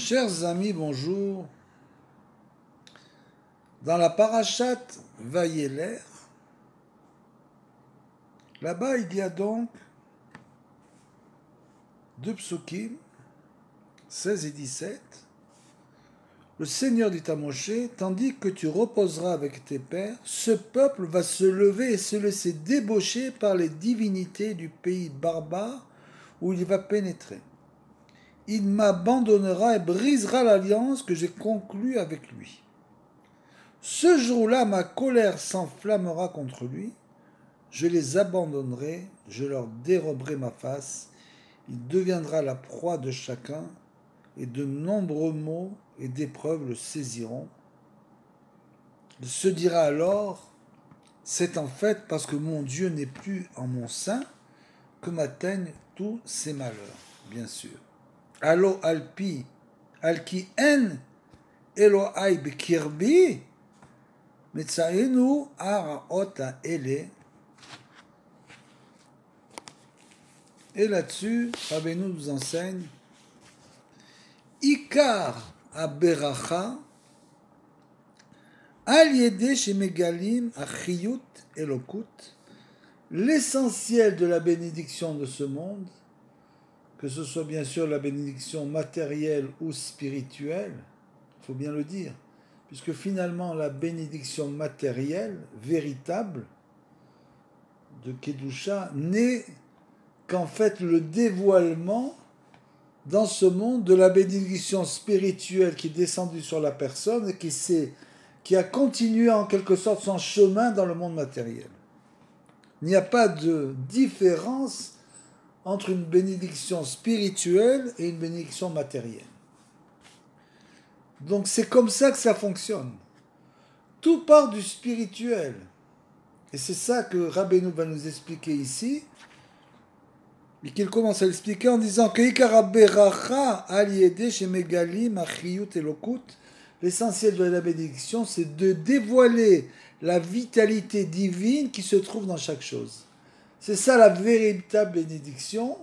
Chers amis, bonjour. Dans la parachate Vayeler, là-bas il y a donc deux psukim, 16 et 17. Le Seigneur dit à Moshe, tandis que tu reposeras avec tes pères, ce peuple va se lever et se laisser débaucher par les divinités du pays barbare où il va pénétrer. Il m'abandonnera et brisera l'alliance que j'ai conclue avec lui. Ce jour-là, ma colère s'enflammera contre lui, je les abandonnerai, je leur déroberai ma face, il deviendra la proie de chacun, et de nombreux maux et d'épreuves le saisiront. Il se dira alors, c'est en fait parce que mon Dieu n'est plus en mon sein que m'atteignent tous ces malheurs, bien sûr. Allo alpi, alki en, Elohai bekirbi, metzaenu araot ele. Et là-dessus, Rabbeinu nous enseigne Ikar aberacha al yede shemegalim achiyut elokut. L'essentiel de la bénédiction de ce monde, que ce soit bien sûr la bénédiction matérielle ou spirituelle, il faut bien le dire, puisque finalement la bénédiction matérielle, véritable, de Kedusha, n'est qu'en fait le dévoilement dans ce monde de la bénédiction spirituelle qui est descendue sur la personne et qui a continué en quelque sorte son chemin dans le monde matériel. Il n'y a pas de différence entre une bénédiction spirituelle et une bénédiction matérielle. Donc c'est comme ça que ça fonctionne. Tout part du spirituel. Et c'est ça que Rabbeinu va nous expliquer ici. Et qu'il commence à l'expliquer en disant que l'essentiel de la bénédiction, c'est de dévoiler la vitalité divine qui se trouve dans chaque chose. C'est ça la véritable bénédiction,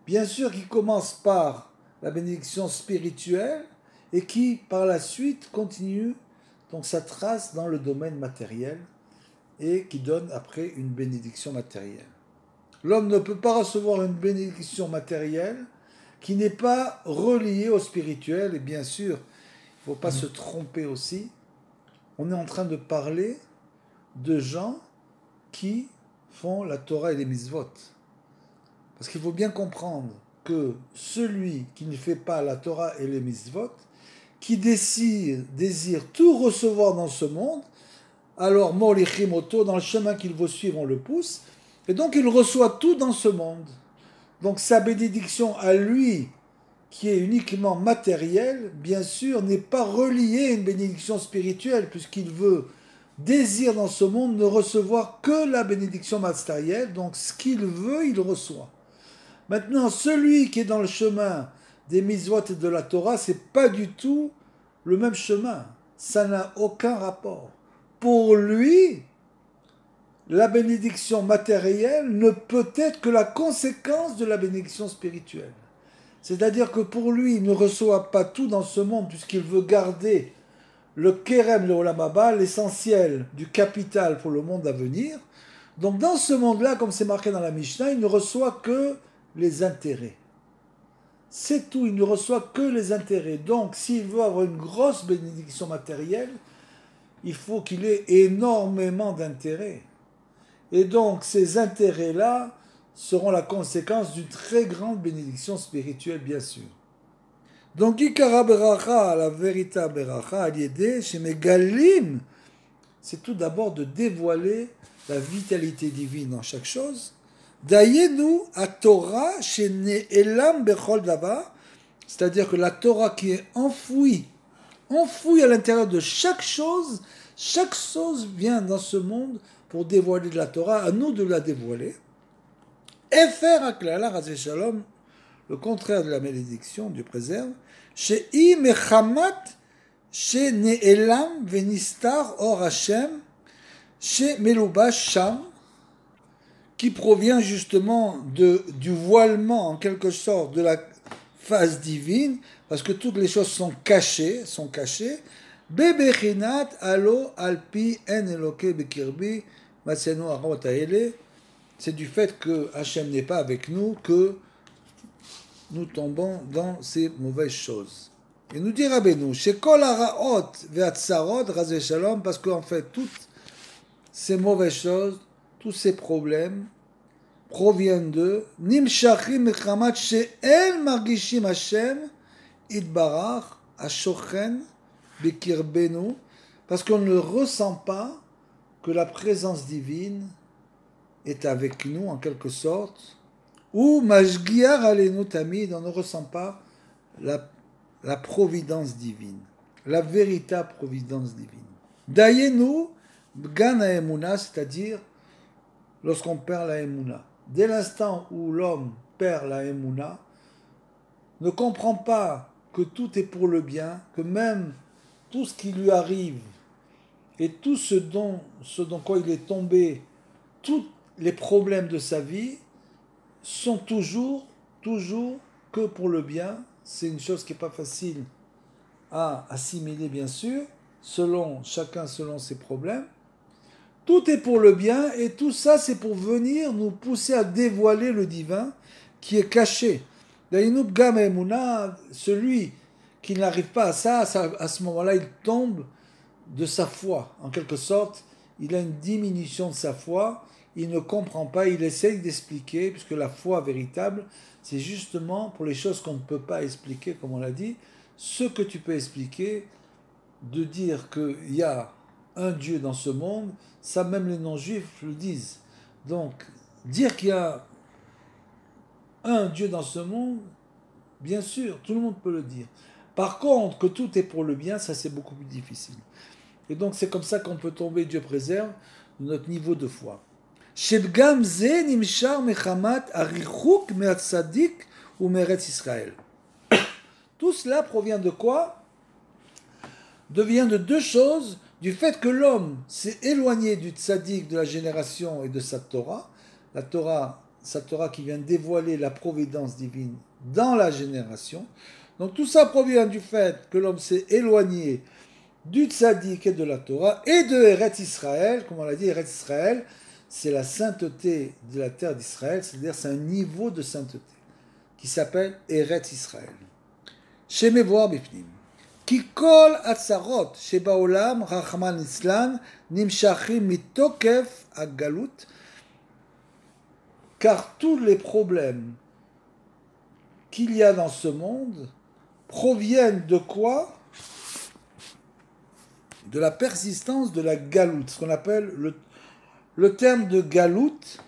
bien sûr qui commence par la bénédiction spirituelle et qui par la suite continue donc sa trace dans le domaine matériel et qui donne après une bénédiction matérielle. L'homme ne peut pas recevoir une bénédiction matérielle qui n'est pas reliée au spirituel. Et bien sûr, il ne faut pas se tromper aussi. On est en train de parler de gens qui font la Torah et les mitzvot. Parce qu'il faut bien comprendre que celui qui ne fait pas la Torah et les mitzvot, qui désire tout recevoir dans ce monde, alors Molichimoto, dans le chemin qu'il veut suivre, on le pousse. Et donc il reçoit tout dans ce monde. Donc sa bénédiction à lui, qui est uniquement matérielle, bien sûr, n'est pas reliée à une bénédiction spirituelle, puisqu'il désire dans ce monde ne recevoir que la bénédiction matérielle. Donc ce qu'il veut, il reçoit. Maintenant, celui qui est dans le chemin des mitzvot et de la Torah, c'est pas du tout le même chemin. Ça n'a aucun rapport. Pour lui, la bénédiction matérielle ne peut être que la conséquence de la bénédiction spirituelle. C'est-à-dire que pour lui, il ne reçoit pas tout dans ce monde puisqu'il veut garder le kérem, le olam haba, l'essentiel du capital pour le monde à venir. Donc dans ce monde-là, comme c'est marqué dans la Mishnah, il ne reçoit que les intérêts. C'est tout, il ne reçoit que les intérêts. Donc s'il veut avoir une grosse bénédiction matérielle, il faut qu'il ait énormément d'intérêts. Et donc, ces intérêts-là seront la conséquence d'une très grande bénédiction spirituelle, bien sûr. Donc, Ikara Beracha, la véritable Beracha, Aliédé, chez Megalim, c'est tout d'abord de dévoiler la vitalité divine dans chaque chose. Dayenu à Torah, chez Ne'elam Bechol Dava, c'est-à-dire que la Torah qui est enfouie à l'intérieur de chaque chose vient dans ce monde pour dévoiler de la Torah, à nous de la dévoiler. Et faire aklala razé shalom, le contraire de la malédiction, Dieu préserve, chez imechamat, chez ne'elam venistar or Hashem, chez melubash sham, qui provient justement du voilement, en quelque sorte, de la face divine, parce que toutes les choses sont cachées, Bebechinat alo alpi en eloke bekirbi matsenu arot haele. C'est du fait que Hachem n'est pas avec nous que nous tombons dans ces mauvaises choses. Et nous dit Rabbeinu, Shekol haraot ve'atzarot razé shalom, parce qu'en fait toutes ces mauvaises choses, tous ces problèmes proviennent de Nimshachim mechamat she'en margishim Hashem itbarach ashochen bekirbenu, parce qu'on ne ressent pas que la présence divine est avec nous en quelque sorte, ou mashgiar alenu tamid, on ne ressent pas la providence divine, la véritable providence divine. Dayenu bgan haemuna, c'est-à-dire lorsqu'on perd la emuna. Dès l'instant où l'homme perd la emuna, ne comprend pas que tout est pour le bien, que même tout ce qui lui arrive et tout ce dont quoi il est tombé, tous les problèmes de sa vie sont toujours que pour le bien. C'est une chose qui n'est pas facile à assimiler, bien sûr, chacun selon ses problèmes. Tout est pour le bien et tout ça, c'est pour venir nous pousser à dévoiler le divin qui est caché. Celui qui n'arrive pas à ça, à ce moment-là, il tombe de sa foi. En quelque sorte, il a une diminution de sa foi, il ne comprend pas, il essaye d'expliquer, puisque la foi véritable, c'est justement pour les choses qu'on ne peut pas expliquer, comme on l'a dit, ce que tu peux expliquer, de dire qu'il y a un Dieu dans ce monde, ça même les non-juifs le disent. Donc, dire qu'il y a un Dieu dans ce monde, bien sûr, tout le monde peut le dire. Par contre, que tout est pour le bien, ça c'est beaucoup plus difficile. Et donc c'est comme ça qu'on peut tomber, Dieu préserve, de notre niveau de foi. Shebgam ze nimshar mechamat arichuk me'atzadik ou me'eretz Israël. Tout cela provient de quoi? Devient de deux choses, du fait que l'homme s'est éloigné du tzaddik, de la génération et de sa Torah, sa Torah qui vient dévoiler la providence divine dans la génération. Donc tout ça provient du fait que l'homme s'est éloigné du tzaddik et de la Torah et de Eretz Israël. Comme on l'a dit, Eretz Israël, c'est la sainteté de la terre d'Israël, c'est-à-dire c'est un niveau de sainteté qui s'appelle Eretz Israël. Shemevoar bifnim. Ki kol atzarot shebaolam rachman islan nimshachim mitokef agalut, car tous les problèmes qu'il y a dans ce monde proviennent de quoi? De la persistance de la galoute, ce qu'on appelle le terme de galoute,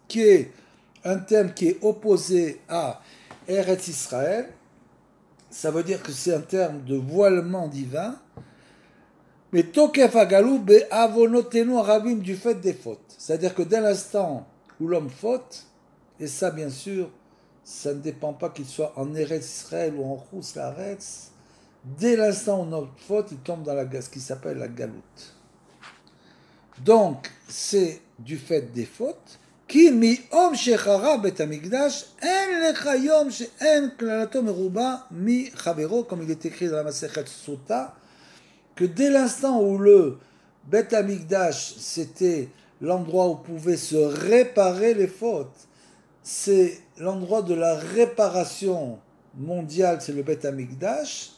qui est un terme qui est opposé à Eretz Israël. Ça veut dire que c'est un terme de voilement divin. Mais Tokef Agalou be'avonotenu arabim, du fait des fautes. C'est-à-dire que dès l'instant où l'homme faute, et ça bien sûr, ça ne dépend pas qu'il soit en Eretz Israël ou en Chous Laaretz, dès l'instant où notre faute, il tombe dans ce qui s'appelle la galoute. Donc, c'est du fait des fautes. Ki mi'om shechara bet hamikdash en lecha yom she'en klalato meruba mi chavero, comme il est écrit dans la Masechet Sota, que dès l'instant où le Bet Hamikdash, c'était l'endroit où pouvaient se réparer les fautes, c'est l'endroit de la réparation mondiale, c'est le Bet Hamikdash.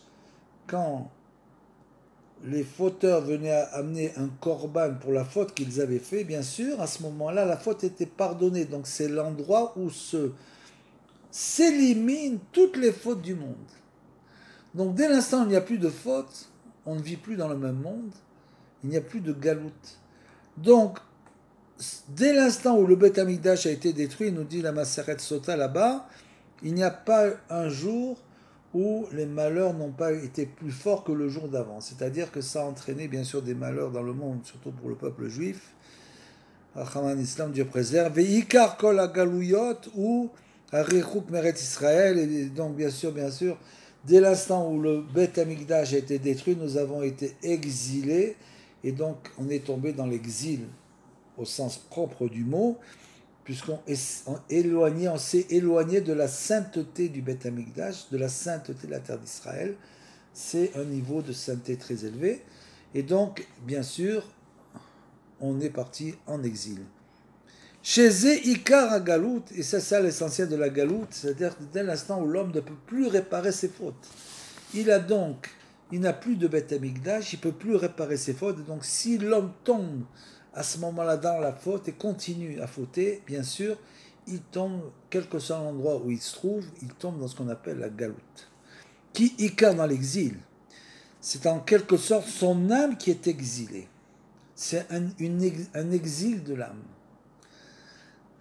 Quand les fauteurs venaient amener un korban pour la faute qu'ils avaient fait, bien sûr, à ce moment-là, la faute était pardonnée. Donc c'est l'endroit où s'éliminent toutes les fautes du monde. Donc dès l'instant où il n'y a plus de faute, on ne vit plus dans le même monde, il n'y a plus de galoute. Donc, dès l'instant où le Bet Hamikdash a été détruit, nous dit la Maseret Sota là-bas, il n'y a pas un jour où les malheurs n'ont pas été plus forts que le jour d'avant. C'est-à-dire que ça a entraîné bien sûr des malheurs dans le monde, surtout pour le peuple juif. Rachaman Islam, Dieu préserve. Ve'ikar kol hagalouyot ou harichuk meret Israël. Et donc bien sûr, dès l'instant où le Bet Hamikdash a été détruit, nous avons été exilés. Et donc on est tombé dans l'exil au sens propre du mot, on s'est éloigné de la sainteté du Beth Amikdash, de la sainteté de la terre d'Israël. C'est un niveau de sainteté très élevé. Et donc, bien sûr, on est parti en exil. Chez Ikar à Galout, et c'est ça l'essentiel de la Galout, c'est-à-dire dès l'instant où l'homme ne peut plus réparer ses fautes. Il n'a plus de Beth Amikdash, il ne peut plus réparer ses fautes. Et donc, si l'homme tombe à ce moment-là dans la faute et continue à fauter, bien sûr, il tombe, quel que soit l'endroit où il se trouve, il tombe dans ce qu'on appelle la Galout. Qui Ikar dans l'exil, c'est en quelque sorte son âme qui est exilée. C'est un exil de l'âme.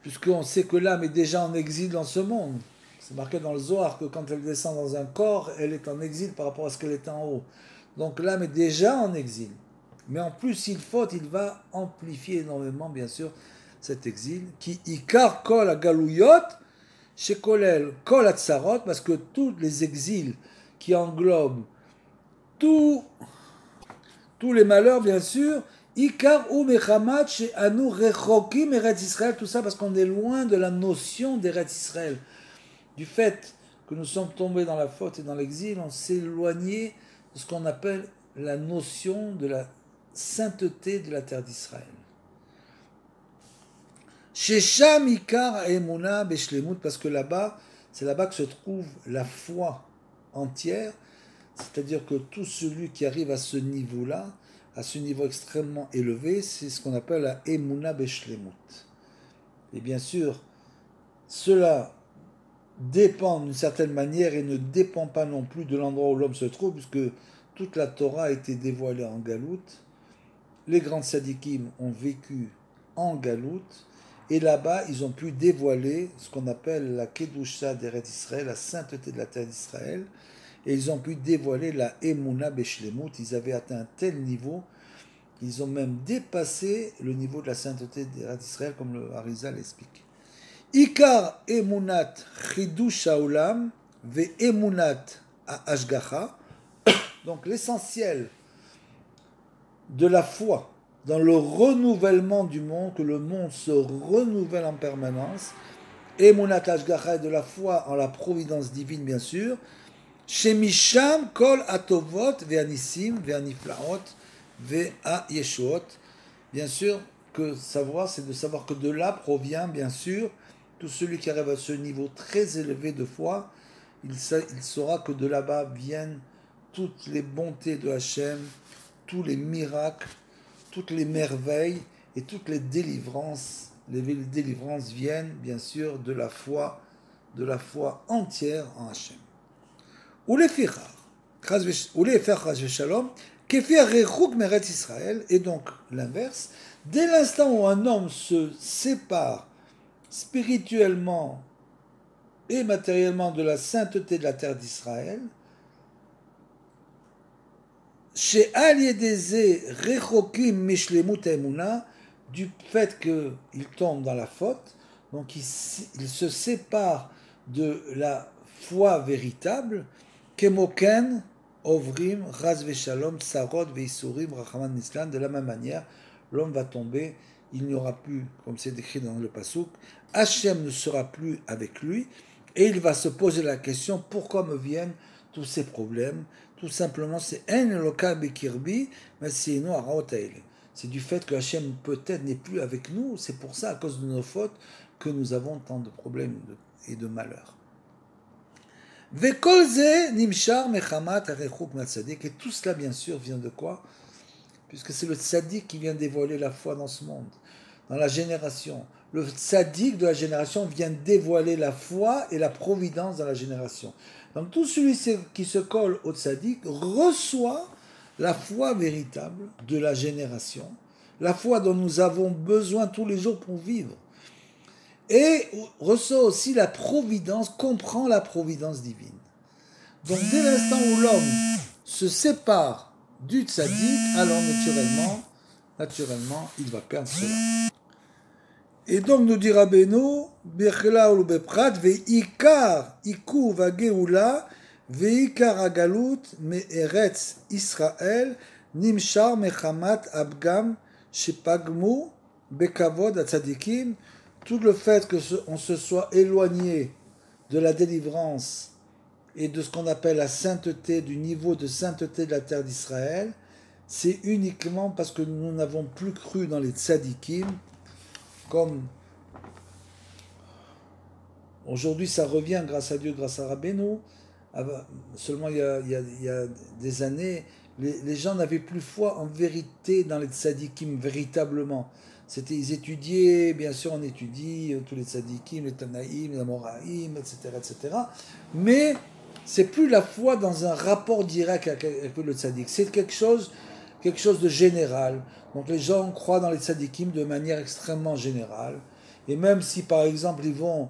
Puisqu'on sait que l'âme est déjà en exil dans ce monde. C'est marqué dans le Zohar que quand elle descend dans un corps, elle est en exil par rapport à ce qu'elle est en haut. Donc l'âme est déjà en exil. Mais en plus, s'il faute, il va amplifier énormément, bien sûr, cet exil. Qui ikar kol agalouyot, chez kolel kol atzarot, parce que tous les exils qui englobent tous les malheurs, bien sûr, ikar ou mechamat chez anu rechokim eretz Israël, tout ça parce qu'on est loin de la notion d'Eretz Israël. Du fait que nous sommes tombés dans la faute et dans l'exil, on s'est éloigné de ce qu'on appelle la notion de la sainteté de la terre d'Israël. Shesham ikar emuna beshlemut, parce que là-bas, c'est là-bas que se trouve la foi entière, c'est-à-dire que tout celui qui arrive à ce niveau-là, à ce niveau extrêmement élevé, c'est ce qu'on appelle la emuna beshlemut. Et bien sûr, cela dépend d'une certaine manière et ne dépend pas non plus de l'endroit où l'homme se trouve, puisque toute la Torah a été dévoilée en galoute. Les grands tzadikim ont vécu en galoute, et là-bas, ils ont pu dévoiler ce qu'on appelle la kedusha d'Eretz Israël, la sainteté de la terre d'Israël, et ils ont pu dévoiler la emuna beshlemut. Ils avaient atteint un tel niveau, ils ont même dépassé le niveau de la sainteté d'Eretz Israël, comme le Harizal l'explique. Ikar emunat chidush haolam ve emunat hashgacha. Donc l'essentiel de la foi dans le renouvellement du monde, que le monde se renouvelle en permanence, emunat hashgacha est de la foi en la providence divine, bien sûr. Shemisham kol atovot ve'anissim ve'aniflaot ve'ayeshuot. Bien sûr que savoir, c'est de savoir que de là provient, bien sûr, tout celui qui arrive à ce niveau très élevé de foi, il saura que de là-bas viennent toutes les bontés de Hachem, tous les miracles, toutes les merveilles et toutes les délivrances. Les délivrances viennent, bien sûr, de la foi entière en Hachem. Et donc, l'inverse, dès l'instant où un homme se sépare spirituellement et matériellement de la sainteté de la terre d'Israël, chez Aliedeze Rechokim Mishlemut Emuna, du fait qu'il tombe dans la faute, donc il se sépare de la foi véritable, Kemoken Ovrim Raz Veshalom Sarot Veisurim Rachaman Nislan, de la même manière, l'homme va tomber, il n'y aura plus, comme c'est décrit dans le Passouk, Hachem ne sera plus avec lui, et il va se poser la question, pourquoi me viennent tous ces problèmes? Tout simplement, c'est En Eloka Bekirbi, mais c'est c'est du fait que Hachem peut-être n'est plus avec nous, c'est pour ça, à cause de nos fautes, que nous avons tant de problèmes et de malheurs. Vekolze nimshar mechamat arechuk matzadik, et tout cela, bien sûr, vient de quoi? Puisque c'est le tzaddik qui vient dévoiler la foi dans ce monde, dans la génération. Le tzaddik de la génération vient dévoiler la foi et la providence dans la génération. Donc tout celui qui se colle au tzaddik reçoit la foi véritable de la génération, la foi dont nous avons besoin tous les jours pour vivre. Et reçoit aussi la providence, comprend la providence divine. Donc dès l'instant où l'homme se sépare du tzaddik, alors naturellement, il va perdre cela. Et donc nous dit Rabbeinu, Bechla ou Beprat, Veikar, Iku, Vageoula, Veikar Agalut, Me'eretz Israël, Nimshar Mechamat Abgam, Shepagmu, Bekavod, Atzadikim. tout le fait qu'on se soit éloigné de la délivrance et de ce qu'on appelle la sainteté, du niveau de sainteté de la terre d'Israël, c'est uniquement parce que nous n'avons plus cru dans les tzadikim, comme aujourd'hui ça revient grâce à Dieu, grâce à Rabbeinu. Seulement il y a des années, les gens n'avaient plus foi en vérité dans les tzadikim, véritablement. Ils étudiaient, bien sûr on étudie tous les tzadikim, les tanaïm, les amoraïm, etc., etc. Mais c'est plus la foi dans un rapport direct avec le tzadik. C'est quelque chose de général. Donc les gens croient dans les tzadikim de manière extrêmement générale. Et même si par exemple ils vont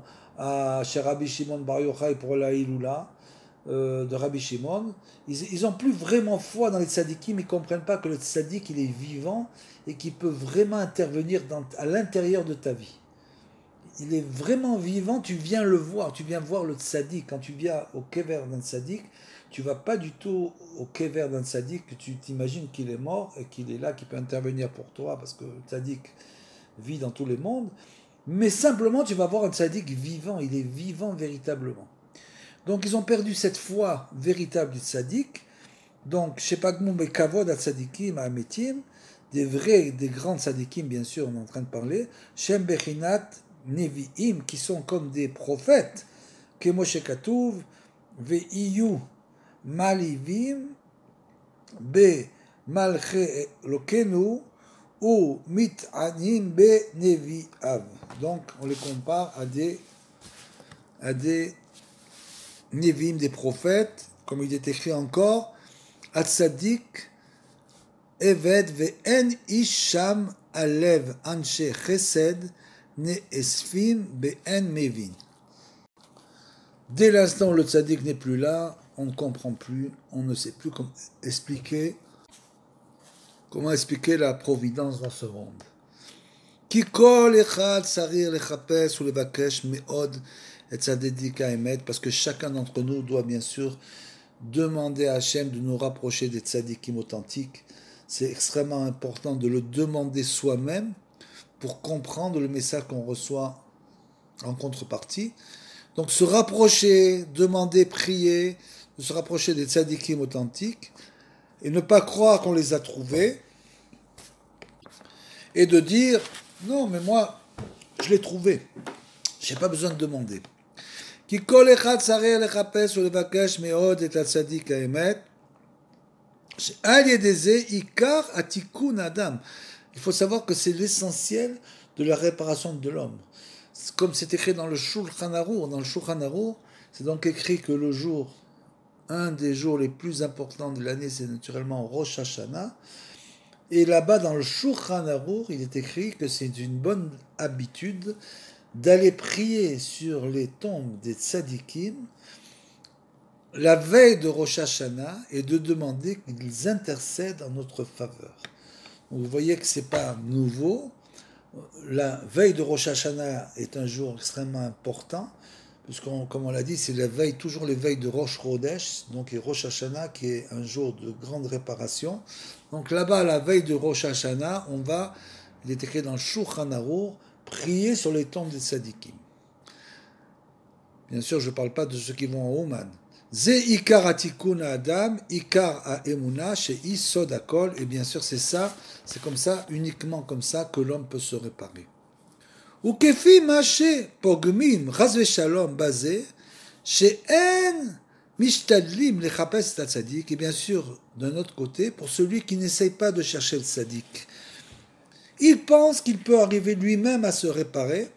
chez Rabbi Shimon Bar Yochai pour la Iloula de Rabbi Shimon, ils n'ont plus vraiment foi dans les tzadikim, ils ne comprennent pas que le tzadik il est vivant et qu'il peut vraiment intervenir à l'intérieur de ta vie. Il est vraiment vivant, tu viens le voir, tu viens voir le tzaddik. Quand tu viens au kever d'un tzaddik, tu ne vas pas du tout au kever d'un tzaddik que tu t'imagines qu'il est mort et qu'il est là, qu'il peut intervenir pour toi, parce que le tzaddik vit dans tous les mondes, mais simplement tu vas voir un tzaddik vivant, il est vivant véritablement. Donc ils ont perdu cette foi véritable du tzaddik. Donc, chez Pagmoum et Kavod à tzadikim, à Ametim, des grands tzadikim, bien sûr, on est en train de parler, Shem Bechinat Nevi'im, qui sont comme des prophètes, que Moshe Katuv, Ve'iyu Malivim, Be Malche Lokenu, ou Mit'anim Be Nevi'av. Donc, on les compare à des Nevim, des prophètes, comme il est écrit encore, Atzadik, Eved ve'en isham alev anshe chesed ne'esfim be'en mevin. Dès l'instant où le tzaddik n'est plus là, on ne comprend plus, on ne sait plus comment expliquer la providence dans ce monde. Ki kol echad sarir lechapes ou levakesh me'od et tzadik ha'emet, parce que chacun d'entre nous doit bien sûr demander à Hachem de nous rapprocher des tzadikim authentiques. C'est extrêmement important de le demander soi-même pour comprendre le message qu'on reçoit en contrepartie. Donc se rapprocher, demander, prier, de se rapprocher des tzadikim authentiques et ne pas croire qu'on les a trouvés et de dire non mais moi je l'ai trouvé, j'ai pas besoin de demander. Ki kol echad sarer lechapes ulevakash meod et hatzadik haemet, she'al yedeze ikar atikun adam. Il faut savoir que c'est l'essentiel de la réparation de l'homme. Comme c'est écrit dans le Shulchan Arour. Dans le Shulchan Arour, c'est donc écrit que un des jours les plus importants de l'année, c'est naturellement Rosh Hashanah. Et là-bas, dans le Shulchan Arour, il est écrit que c'est une bonne habitude d'aller prier sur les tombes des tzadikim la veille de Rosh Hashanah et de demander qu'ils intercèdent en notre faveur. Donc vous voyez que ce n'est pas nouveau. La veille de Rosh Hashanah est un jour extrêmement important, puisqu'on, comme on l'a dit, c'est toujours les veilles de Rosh Chodesh, donc et Rosh Hashanah qui est un jour de grande réparation. Donc là-bas, la veille de Rosh Hashanah, il est écrit dans le Shulchan Arour, prier sur les tombes des tzadikim. Bien sûr, je ne parle pas de ceux qui vont en Ouman. Ze ikar atikun adam, ikar ha'emuna, she'i sod hakol. Et bien sûr, c'est comme ça, uniquement comme ça, que l'homme peut se réparer. Ou kefi maché pogmim, chas v'shalom basé, she'en mishtadlim lechapes et tzadik. Et bien sûr, d'un autre côté, pour celui qui n'essaye pas de chercher le tzadik, il pense qu'il peut arriver lui-même à se réparer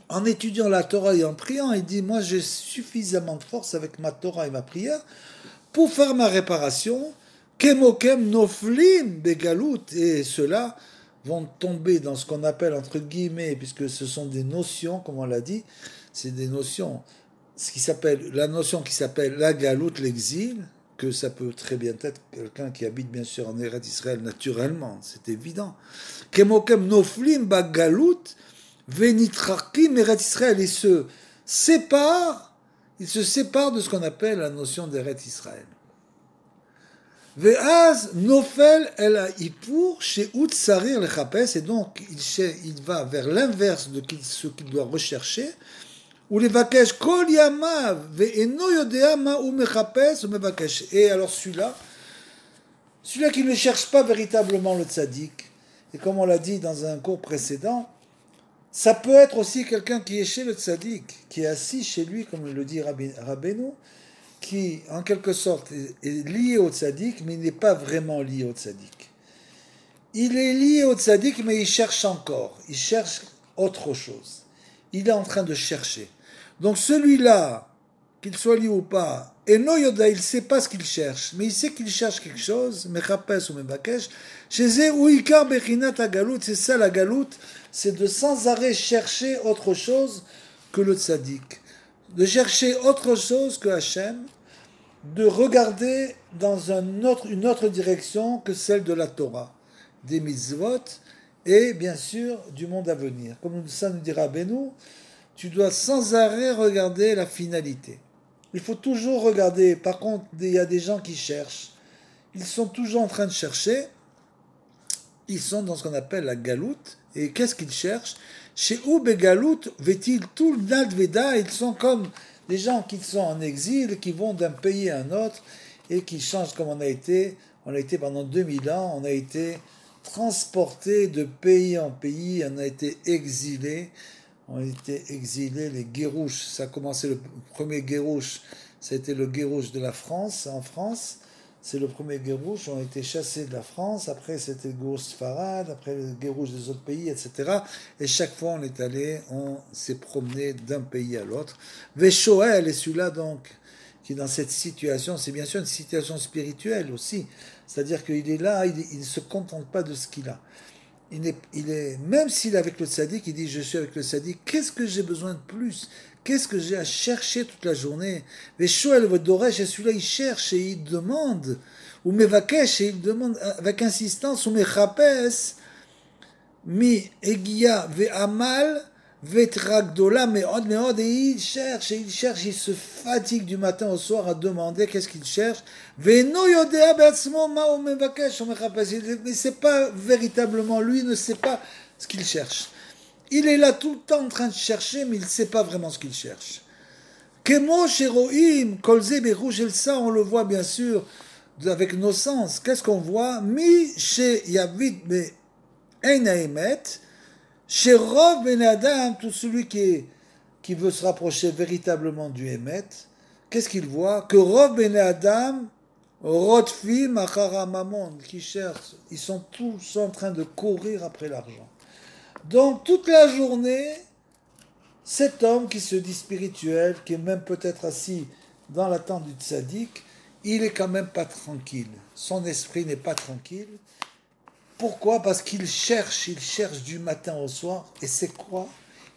en étudiant la Torah et en priant. Il dit, moi j'ai suffisamment de force avec ma Torah et ma prière pour faire ma réparation. Kemokem noflim begalout. Et ceux-là vont tomber dans ce qu'on appelle, entre guillemets, puisque ce sont des notions, comme on l'a dit, c'est des notions, la notion qui s'appelle la galout, l'exil, que ça peut très bien être quelqu'un qui habite bien sûr en Eretz Israël naturellement, c'est évident. Kemokem noflim bagalout venitrakim Eretz Israël, il se sépare de ce qu'on appelle la notion d'Eretz Israël. Ve'az nofel el ha'ipur she'ut sarir lechapes, et donc il va vers l'inverse de ce qu'il doit rechercher. Ou les vakesh kol yamav ve'eno yodea ma ou mechapes ou mevakesh. Et alors celui-là qui ne cherche pas véritablement le tzaddik, et comme on l'a dit dans un cours précédent, ça peut être aussi quelqu'un qui est chez le tzaddik, qui est assis chez lui, comme le dit Rabbeinu, qui, en quelque sorte, est lié au tzaddik, mais il n'est pas vraiment lié au tzaddik. Il est lié au tzaddik, mais il cherche encore. Il cherche autre chose. Il est en train de chercher. Donc celui-là, qu'il soit lié ou pas, et no yoda, il ne sait pas ce qu'il cherche, mais il sait qu'il cherche quelque chose, mechapes ou mebakesh, chez eux, uikar bechinat agalout, c'est ça la galout, c'est de sans arrêt chercher autre chose que le tzaddik. De chercher autre chose que Hachem, de regarder dans une autre direction que celle de la Torah, des mitzvot et bien sûr du monde à venir. Comme ça nous dira Benoît, tu dois sans arrêt regarder la finalité. Il faut toujours regarder. Par contre, il y a des gens qui cherchent. Ils sont toujours en train de chercher. Ils sont dans ce qu'on appelle la galoute. Et qu'est-ce qu'ils cherchent? Chez Oube Galout, veut-il tout le Veda, ils sont comme des gens qui sont en exil, qui vont d'un pays à un autre et qui changent comme on a été. On a été pendant 2000 ans, on a été transporté de pays en pays, on a été exilé. On a été exilés, les guérouches. Ça a commencé, le premier guérouche, c'était le guérouche de la France, en France. C'est le premier guérouche, on a été chassés de la France. Après, c'était le guérouche Sfarad, après le guérouche des autres pays, etc. Et chaque fois, on est allé, on s'est promené d'un pays à l'autre. Veshoel est celui-là, donc, qui est dans cette situation. C'est bien sûr une situation spirituelle aussi. C'est-à-dire qu'il est là, il ne se contente pas de ce qu'il a. Même s'il est avec le tzaddik, il dit je suis avec le tzaddik, qu'est-ce que j'ai besoin de plus? Qu'est-ce que j'ai à chercher toute la journée? Mais Shoel Vodoresh, et celui-là il cherche et il demande, ou Mevakesh, et il demande avec insistance, ou Mechapes, mi Egia ve'amal, ve'tragdola, meod, et il cherche, il se fatigue du matin au soir à demander qu'est-ce qu'il cherche. Ve'no yodea be'atzmo ma ou mevakesh, ou mechapes, il ne sait pas véritablement, lui ne sait pas ce qu'il cherche. Il est là tout le temps en train de chercher, mais il ne sait pas vraiment ce qu'il cherche. Kemo sheroim, kolze berouge el ça, on le voit bien sûr avec nos sens. Qu'est-ce qu'on voit? Mi she yavid be ein haemet, chez Rov Ben Adam, tout celui qui veut se rapprocher véritablement du Emet, qu'est-ce qu'il voit? Que Rov Ben Adam, Rotfim, Achara Mamon, qui cherchent, ils sont tous en train de courir après l'argent. Donc toute la journée, cet homme qui se dit spirituel, qui est même peut-être assis dans la tente du tzaddik, il est quand même pas tranquille. Son esprit n'est pas tranquille. Pourquoi? Parce qu'il cherche du matin au soir. Et c'est quoi?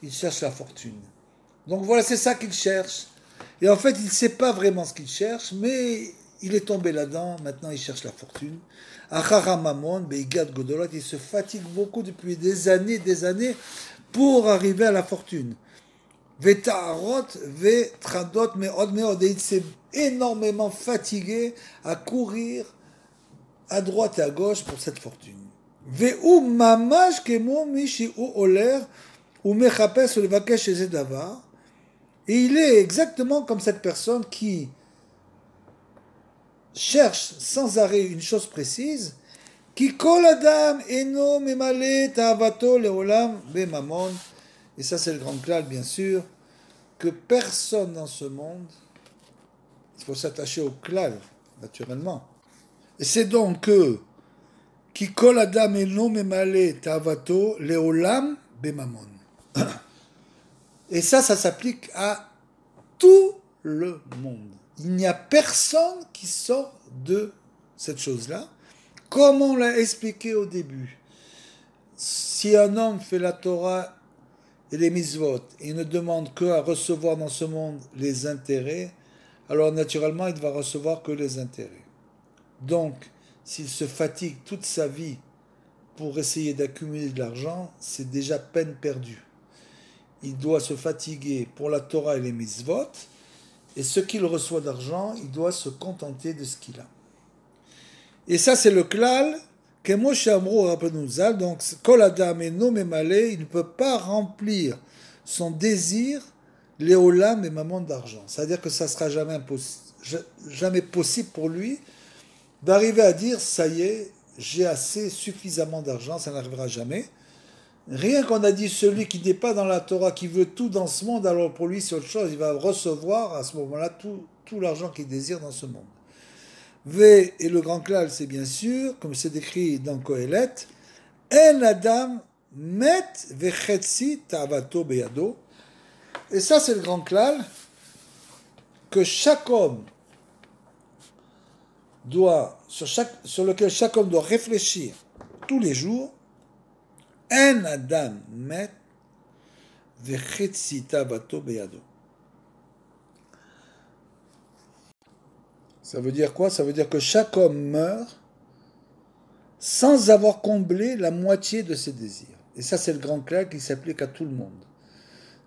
Il cherche la fortune. Donc voilà, c'est ça qu'il cherche. Et en fait, il ne sait pas vraiment ce qu'il cherche, mais il est tombé là-dedans. Maintenant, il cherche la fortune. Achara Mamon, Beigad Godolot, il se fatigue beaucoup depuis des années pour arriver à la fortune. Veta'arot, Vetradot, Meod, et il s'est énormément fatigué à courir à droite et à gauche pour cette fortune. Ve'u mamash kemo mishi u oler ou mechapes le vakesh et davar. Et il est exactement comme cette personne qui cherche sans arrêt une chose précise, qui kol adam eno memale ta'avato leolam bemamon. Et ça c'est le grand klal bien sûr, que personne dans ce monde, il faut s'attacher au klal naturellement. Et c'est donc que qui kol adam eno memale ta'avato leolam bemamon. Et ça s'applique à tout le monde. Il n'y a personne qui sort de cette chose-là, comme on l'a expliqué au début. Si un homme fait la Torah et les mitzvot, et il ne demande qu'à recevoir dans ce monde les intérêts, alors naturellement il ne va recevoir que les intérêts. Donc, s'il se fatigue toute sa vie pour essayer d'accumuler de l'argent, c'est déjà peine perdue. Il doit se fatiguer pour la Torah et les mitzvot, et ce qu'il reçoit d'argent, il doit se contenter de ce qu'il a. Et ça, c'est le klal, Kemoshe Amrou Rabbeinu. Donc, Kol Adam Eno Memale, il ne peut pas remplir son désir, Léolam et Mammon d'argent. C'est-à-dire que ça ne sera jamais possible pour lui d'arriver à dire, ça y est, j'ai assez, suffisamment d'argent, ça n'arrivera jamais. Rien qu'on a dit, celui qui n'est pas dans la Torah, qui veut tout dans ce monde, alors pour lui c'est autre chose, il va recevoir à ce moment-là tout l'argent qu'il désire dans ce monde. V et le grand klal, c'est bien sûr, comme c'est décrit dans Kohelet, En Adam met vechetzi ta'avato beyado. Et ça c'est le grand klal, que chaque homme doit, sur lequel chaque homme doit réfléchir tous les jours. En Adam met vechetzi ta'avato beyado. Ça veut dire quoi? Ça veut dire que chaque homme meurt sans avoir comblé la moitié de ses désirs. Et ça, c'est le grand clair qui s'applique à tout le monde.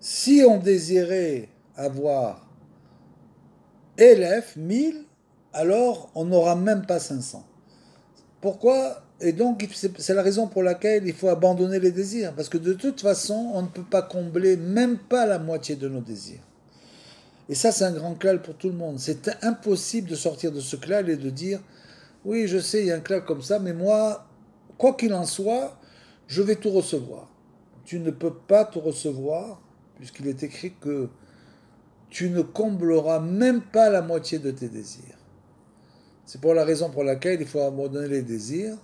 Si on désirait avoir 1000, alors on n'aura même pas 500. Pourquoi? Et donc, c'est la raison pour laquelle il faut abandonner les désirs. Parce que de toute façon, on ne peut pas combler même pas la moitié de nos désirs. Et ça, c'est un grand klal pour tout le monde. C'est impossible de sortir de ce klal et de dire « Oui, je sais, il y a un klal comme ça, mais moi, quoi qu'il en soit, je vais tout recevoir. » Tu ne peux pas tout recevoir, puisqu'il est écrit que tu ne combleras même pas la moitié de tes désirs. C'est pour la raison pour laquelle il faut abandonner les désirs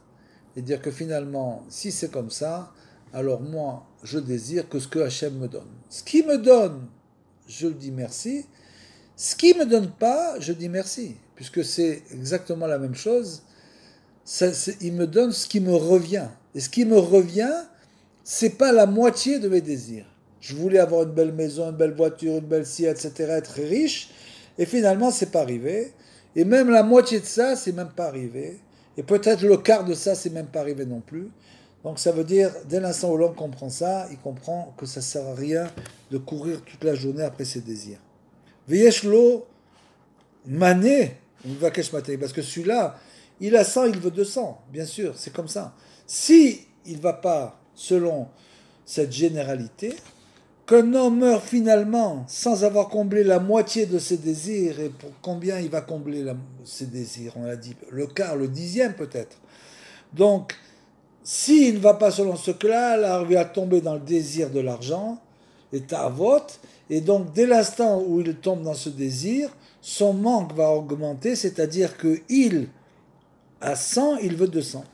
et dire que finalement, si c'est comme ça, alors moi, je désire que ce que Hachem me donne. Ce qu'il me donne, je dis merci. Ce qui ne me donne pas, je dis merci, puisque c'est exactement la même chose. Il me donne ce qui me revient. Et ce qui me revient, c'est pas la moitié de mes désirs. Je voulais avoir une belle maison, une belle voiture, une belle scie, etc., être très riche, et finalement, c'est pas arrivé. Et même la moitié de ça, c'est même pas arrivé. Et peut-être le quart de ça, c'est même pas arrivé non plus. Donc ça veut dire, dès l'instant où l'homme comprend ça, il comprend que ça ne sert à rien de courir toute la journée après ses désirs. Veyeshlo mané, parce que celui-là, il a 100, il veut 200, bien sûr, c'est comme ça. Si il ne va pas selon cette généralité, qu'un homme meurt finalement sans avoir comblé la moitié de ses désirs, et pour combien il va combler ses désirs, on l'a dit, le quart, le dixième peut-être. Donc, s'il ne va pas selon ce cas-là, alors il va tomber dans le désir de l'argent, et ta'avot, et donc dès l'instant où il tombe dans ce désir, son manque va augmenter, c'est-à-dire qu'il a 100, il veut 200.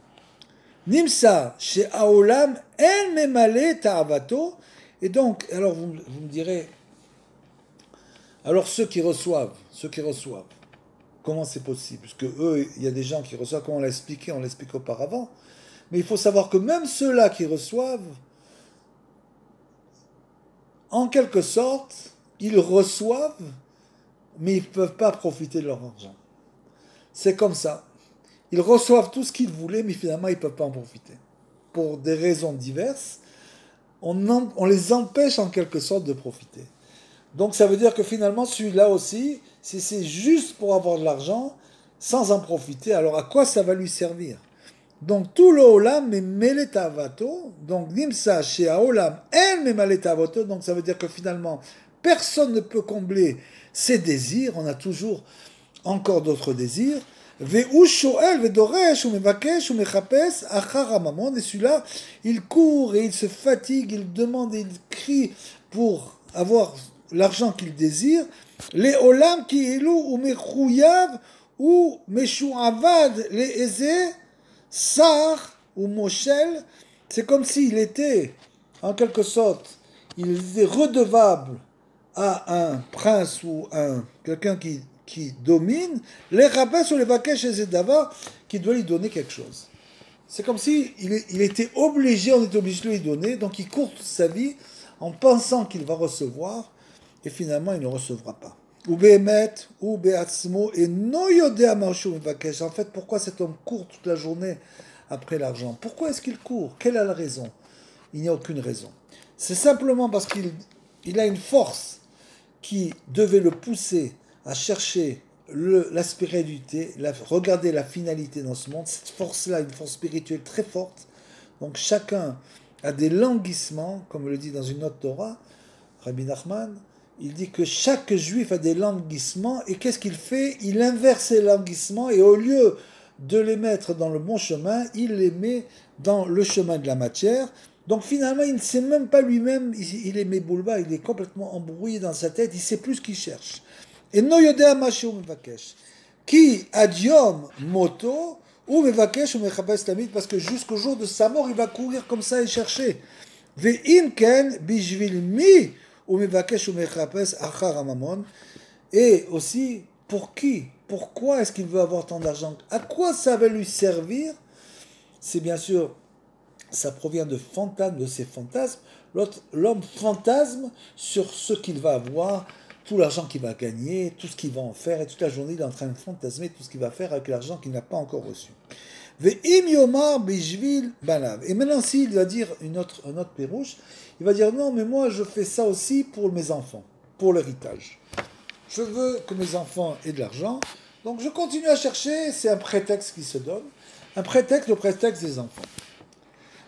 Nimsa, chez Aolam, en memale ta'avato, et donc, alors vous me direz, alors ceux qui reçoivent, comment c'est possible? Parce que eux, il y a des gens qui reçoivent, comme on l'explique auparavant, mais il faut savoir que même ceux-là qui reçoivent, en quelque sorte, ils reçoivent, mais ils ne peuvent pas profiter de leur argent. C'est comme ça. Ils reçoivent tout ce qu'ils voulaient, mais finalement, ils ne peuvent pas en profiter. Pour des raisons diverses, on les empêche en quelque sorte de profiter. Donc ça veut dire que finalement, celui-là aussi, si c'est juste pour avoir de l'argent, sans en profiter, alors à quoi ça va lui servir? Donc tout le olam mais meletavato, donc nimsa chez haolam en meletavato, donc ça veut dire que finalement personne ne peut combler ses désirs, on a toujours encore d'autres désirs. Ve'u shoel ve'doresh ou mevakesh ou mechapes achar hamamon, et celui-là il court et il se fatigue, il demande et il crie pour avoir l'argent qu'il désire. Les olam ki ilou ou mechouyav ou meshuavad les eze Sar ou Moshel, c'est comme s'il était, en quelque sorte, il était redevable à un prince ou quelqu'un qui domine, les rabbins ou les vakesh et Zedava, qui doit lui donner quelque chose. C'est comme si il était obligé, on était obligé de lui donner, donc il court toute sa vie en pensant qu'il va recevoir, et finalement il ne recevra pas. Ou Behemet, ou Beatzmo, et Noyodea Marshou Mevakesh. En fait, pourquoi cet homme court toute la journée après l'argent? Pourquoi est-ce qu'il court? Quelle est la raison? Il n'y a aucune raison. C'est simplement parce qu'il a une force qui devait le pousser à chercher la spiritualité, regardez la finalité dans ce monde, cette force-là, une force spirituelle très forte. Donc chacun a des languissements, comme le dit dans une autre Torah, Rabbi Nachman, il dit que chaque juif a des languissements, et qu'est-ce qu'il fait? Il inverse ces languissements, et au lieu de les mettre dans le bon chemin, il les met dans le chemin de la matière. Donc finalement, il ne sait même pas lui-même, il est méboulba, il est complètement embrouillé dans sa tête, il ne sait plus ce qu'il cherche. Et no yodea ma shehu mevakesh. Ki adiom moto, ou mevakesh ou mechapes tamid, parce que jusqu'au jour de sa mort, il va courir comme ça et chercher. Ve'im ken bishvil mi, ou mevakesh ou mechapes achar hamamon. Et aussi, pour qui? Pourquoi est-ce qu'il veut avoir tant d'argent? À quoi ça va lui servir? C'est bien sûr, ça provient de fantasmes, de ses fantasmes. L'homme fantasme sur ce qu'il va avoir, tout l'argent qu'il va gagner, tout ce qu'il va en faire, et toute la journée il est en train de fantasmer tout ce qu'il va faire avec l'argent qu'il n'a pas encore reçu. Ve'im yomar bishvil banav. Et maintenant, s'il va dire un autre pérouche, il va dire non, mais moi je fais ça aussi pour mes enfants, pour l'héritage. Je veux que mes enfants aient de l'argent, donc je continue à chercher, c'est un prétexte qui se donne, le prétexte des enfants.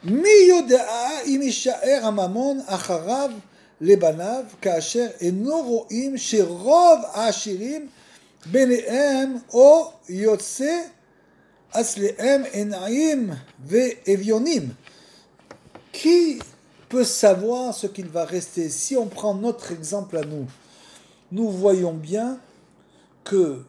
Mi yoda'a im yisha'er hamamon acharav לבניו, כאשר אינו רואים שרוב העשירים ביניהם או יוצא אצלם עיניים ואביונים. Qui peut savoir ce qu'il va rester? Si on prend notre exemple à nous, nous voyons bien que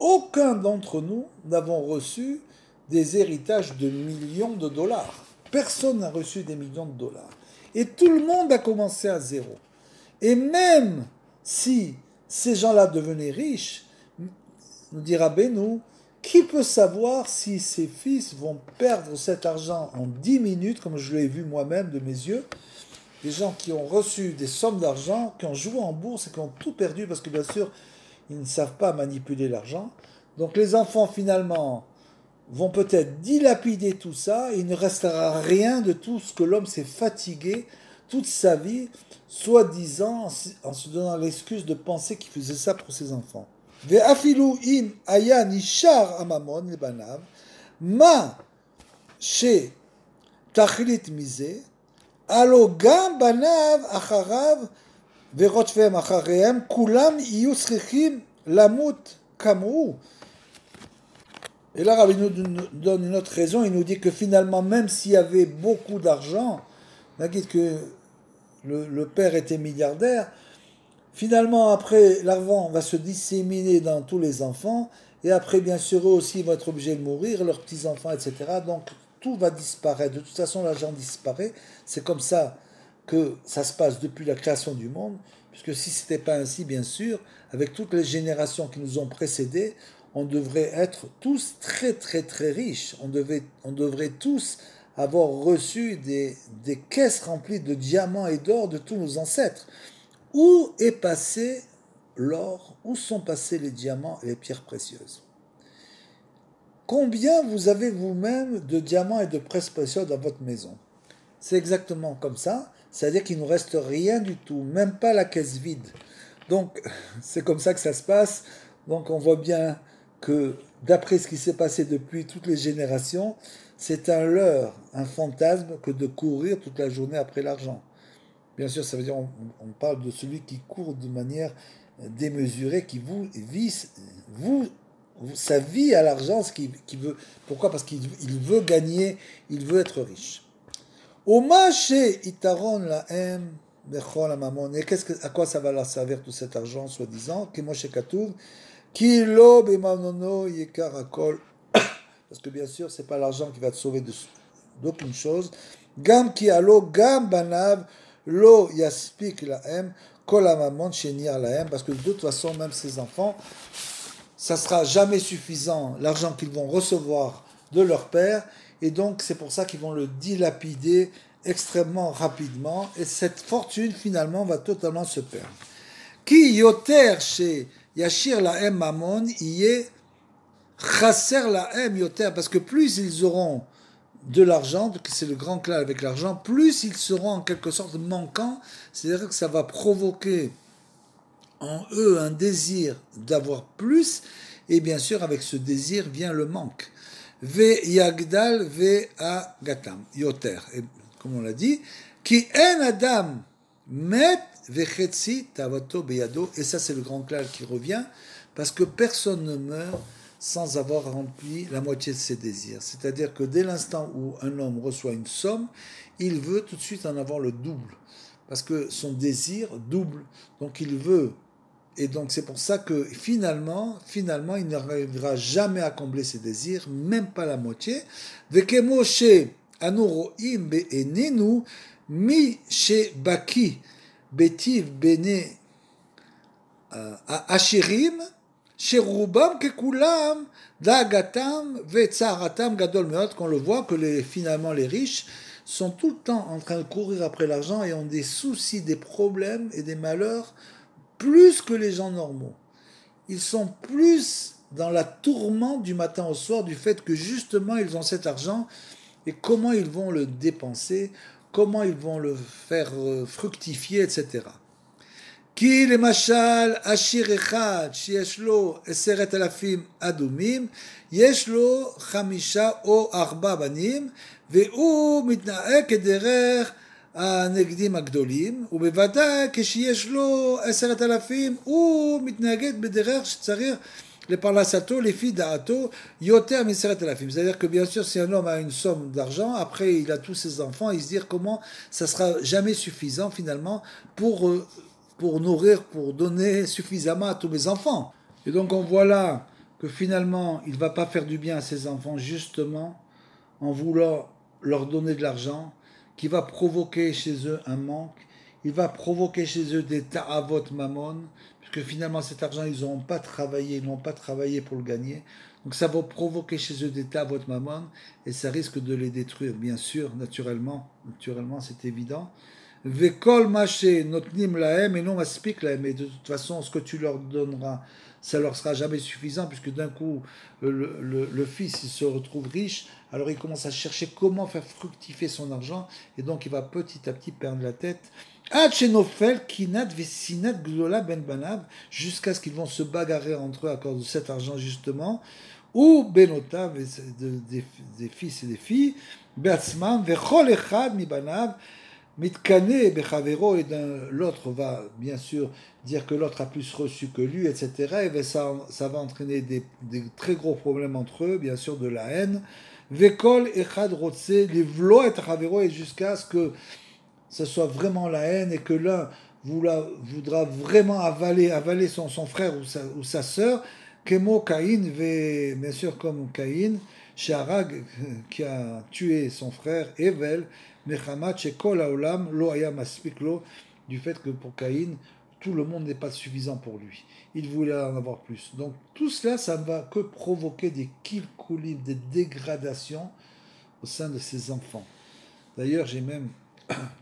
aucun d'entre nous n'avons reçu des héritages de millions de dollars. Personne n'a reçu des millions de dollars. Et tout le monde a commencé à zéro. Et même si ces gens-là devenaient riches, nous dira Benoît, qui peut savoir si ses fils vont perdre cet argent en 10 minutes, comme je l'ai vu moi-même de mes yeux, des gens qui ont reçu des sommes d'argent, qui ont joué en bourse et qui ont tout perdu, parce que bien sûr, ils ne savent pas manipuler l'argent. Donc les enfants, finalement, vont peut-être dilapider tout ça, et il ne restera rien de tout ce que l'homme s'est fatigué toute sa vie, soi-disant en se donnant l'excuse de penser qu'il faisait ça pour ses enfants. Ve'afilu im aya nishar amamon lebanav, ma she tachlit mize, alo gam banav acharav ve'rotfem acharehem, kulam iyu tzrichim lamut kamou. Et là, Rabbi nous donne une autre raison. Il nous dit que finalement, même s'il y avait beaucoup d'argent, on a dit que le père était milliardaire, finalement, après, l'argent va se disséminer dans tous les enfants, et après, bien sûr, eux aussi vont être obligés de mourir, leurs petits-enfants, etc. Donc, tout va disparaître. De toute façon, l'argent disparaît. C'est comme ça que ça se passe depuis la création du monde, puisque si ce n'était pas ainsi, bien sûr, avec toutes les générations qui nous ont précédés, on devrait être tous très très très riches. On devrait tous avoir reçu des caisses remplies de diamants et d'or de tous nos ancêtres. Où est passé l'or? Où sont passés les diamants et les pierres précieuses? Combien vous avez vous-même de diamants et de pierres précieuses dans votre maison? C'est exactement comme ça. C'est-à-dire qu'il ne nous reste rien du tout, même pas la caisse vide. Donc, c'est comme ça que ça se passe. Donc, on voit bien que d'après ce qui s'est passé depuis toutes les générations, c'est un leurre, un fantasme que de courir toute la journée après l'argent. Bien sûr, ça veut dire on parle de celui qui court de manière démesurée, qui sa vie à l'argent, ce qu'il veut. Pourquoi? Parce qu'il veut gagner, il veut être riche. Oma chez Itaron laem bechol hamamon. Et à quoi ça va leur servir tout cet argent, soi-disant? Kemo shekatuv. Kilo bemanono yekar akol. Parce que bien sûr, c'est pas l'argent qui va te sauver d'aucune chose. Gam ki alo gam banav lo yaspik laem kol hamamon shenir laem. Parce que de toute façon, même ces enfants, ça sera jamais suffisant l'argent qu'ils vont recevoir de leur père, et donc c'est pour ça qu'ils vont le dilapider extrêmement rapidement, et cette fortune finalement va totalement se perdre. Ki yoter chez Yashir laem mamon yé chasser laem yoter, parce que plus ils auront de l'argent, c'est le grand clal avec l'argent, plus ils seront en quelque sorte manquants, c'est-à-dire que ça va provoquer en eux un désir d'avoir plus, et bien sûr avec ce désir vient le manque. Ve yagdal ve agatam, yoter, et, comme on l'a dit, ki en adam met ve chetzi tavato beyado, et ça c'est le grand clal qui revient, parce que personne ne meurt sans avoir rempli la moitié de ses désirs. C'est-à-dire que dès l'instant où un homme reçoit une somme, il veut tout de suite en avoir le double, parce que son désir double, donc il veut. Et donc c'est pour ça que finalement, il n'arrivera jamais à combler ses désirs, même pas la moitié. Vekemo she anu ro'im be'enenu mi she baki betiv bene ashirim sherubam kekulam da'agatam ve'tzaratam gadol meot, qu'on le voit que finalement les riches sont tout le temps en train de courir après l'argent et ont des soucis, des problèmes et des malheurs plus que les gens normaux. Ils sont plus dans la tourmente du matin au soir du fait que justement ils ont cet argent et comment ils vont le dépenser, comment ils vont le faire fructifier, etc. כי למשל עשיר אחד שיש לו 10,000 אדומים, יש לו 5 או 4 בנים, והוא מתנהג כדרך הנגדים הגדולים, ובוודאי כשיש לו 10,000 הוא מתנהג בדרך שצריך לפרנסתו לפי דעתו יותר מ10,000. C'est-à-dire que bien sûr si un homme a une somme d'argent, après il a tous ses enfants, il se dit comment ça sera jamais suffisant finalement pour nourrir, pour donner suffisamment à tous mes enfants. Et donc on voit là que finalement il ne va pas faire du bien à ses enfants justement en voulant leur donner de l'argent, qui va provoquer chez eux un manque, il va provoquer chez eux des ta'avot mamon, puisque finalement cet argent ils n'ont pas travaillé pour le gagner, donc ça va provoquer chez eux des ta'avot mamon, et ça risque de les détruire, bien sûr, naturellement c'est évident. Vekol maché notnim lahem et non maspik lahem, et de toute façon ce que tu leur donneras ça leur sera jamais suffisant, puisque d'un coup le fils il se retrouve riche, alors il commence à chercher comment faire fructifier son argent, et donc il va petit à petit perdre la tête. Jusqu'à ce qu'ils vont se bagarrer entre eux à cause de cet argent justement, ou benotav, des fils et des filles, beatzman vechol echad mi banav mitkane bechavero, et l'autre va bien sûr dire que l'autre a plus reçu que lui, etc. Et ça va entraîner des très gros problèmes entre eux, bien sûr de la haine. Vekol echad rotse livlo et chavero, et jusqu'à ce que ce soit vraiment la haine et que l'un voudra vraiment avaler son frère ou sa sœur. Kemo Caïn, bien sûr comme Caïn, Sharag qui a tué son frère Evel, Mechamat Shekol Haolam Lo Haya Maspik Lo, du fait que pour Caïn, tout le monde n'est pas suffisant pour lui. Il voulait en avoir plus. Donc tout cela, ça ne va que provoquer des kilkulim, des dégradations au sein de ses enfants. D'ailleurs, j'ai même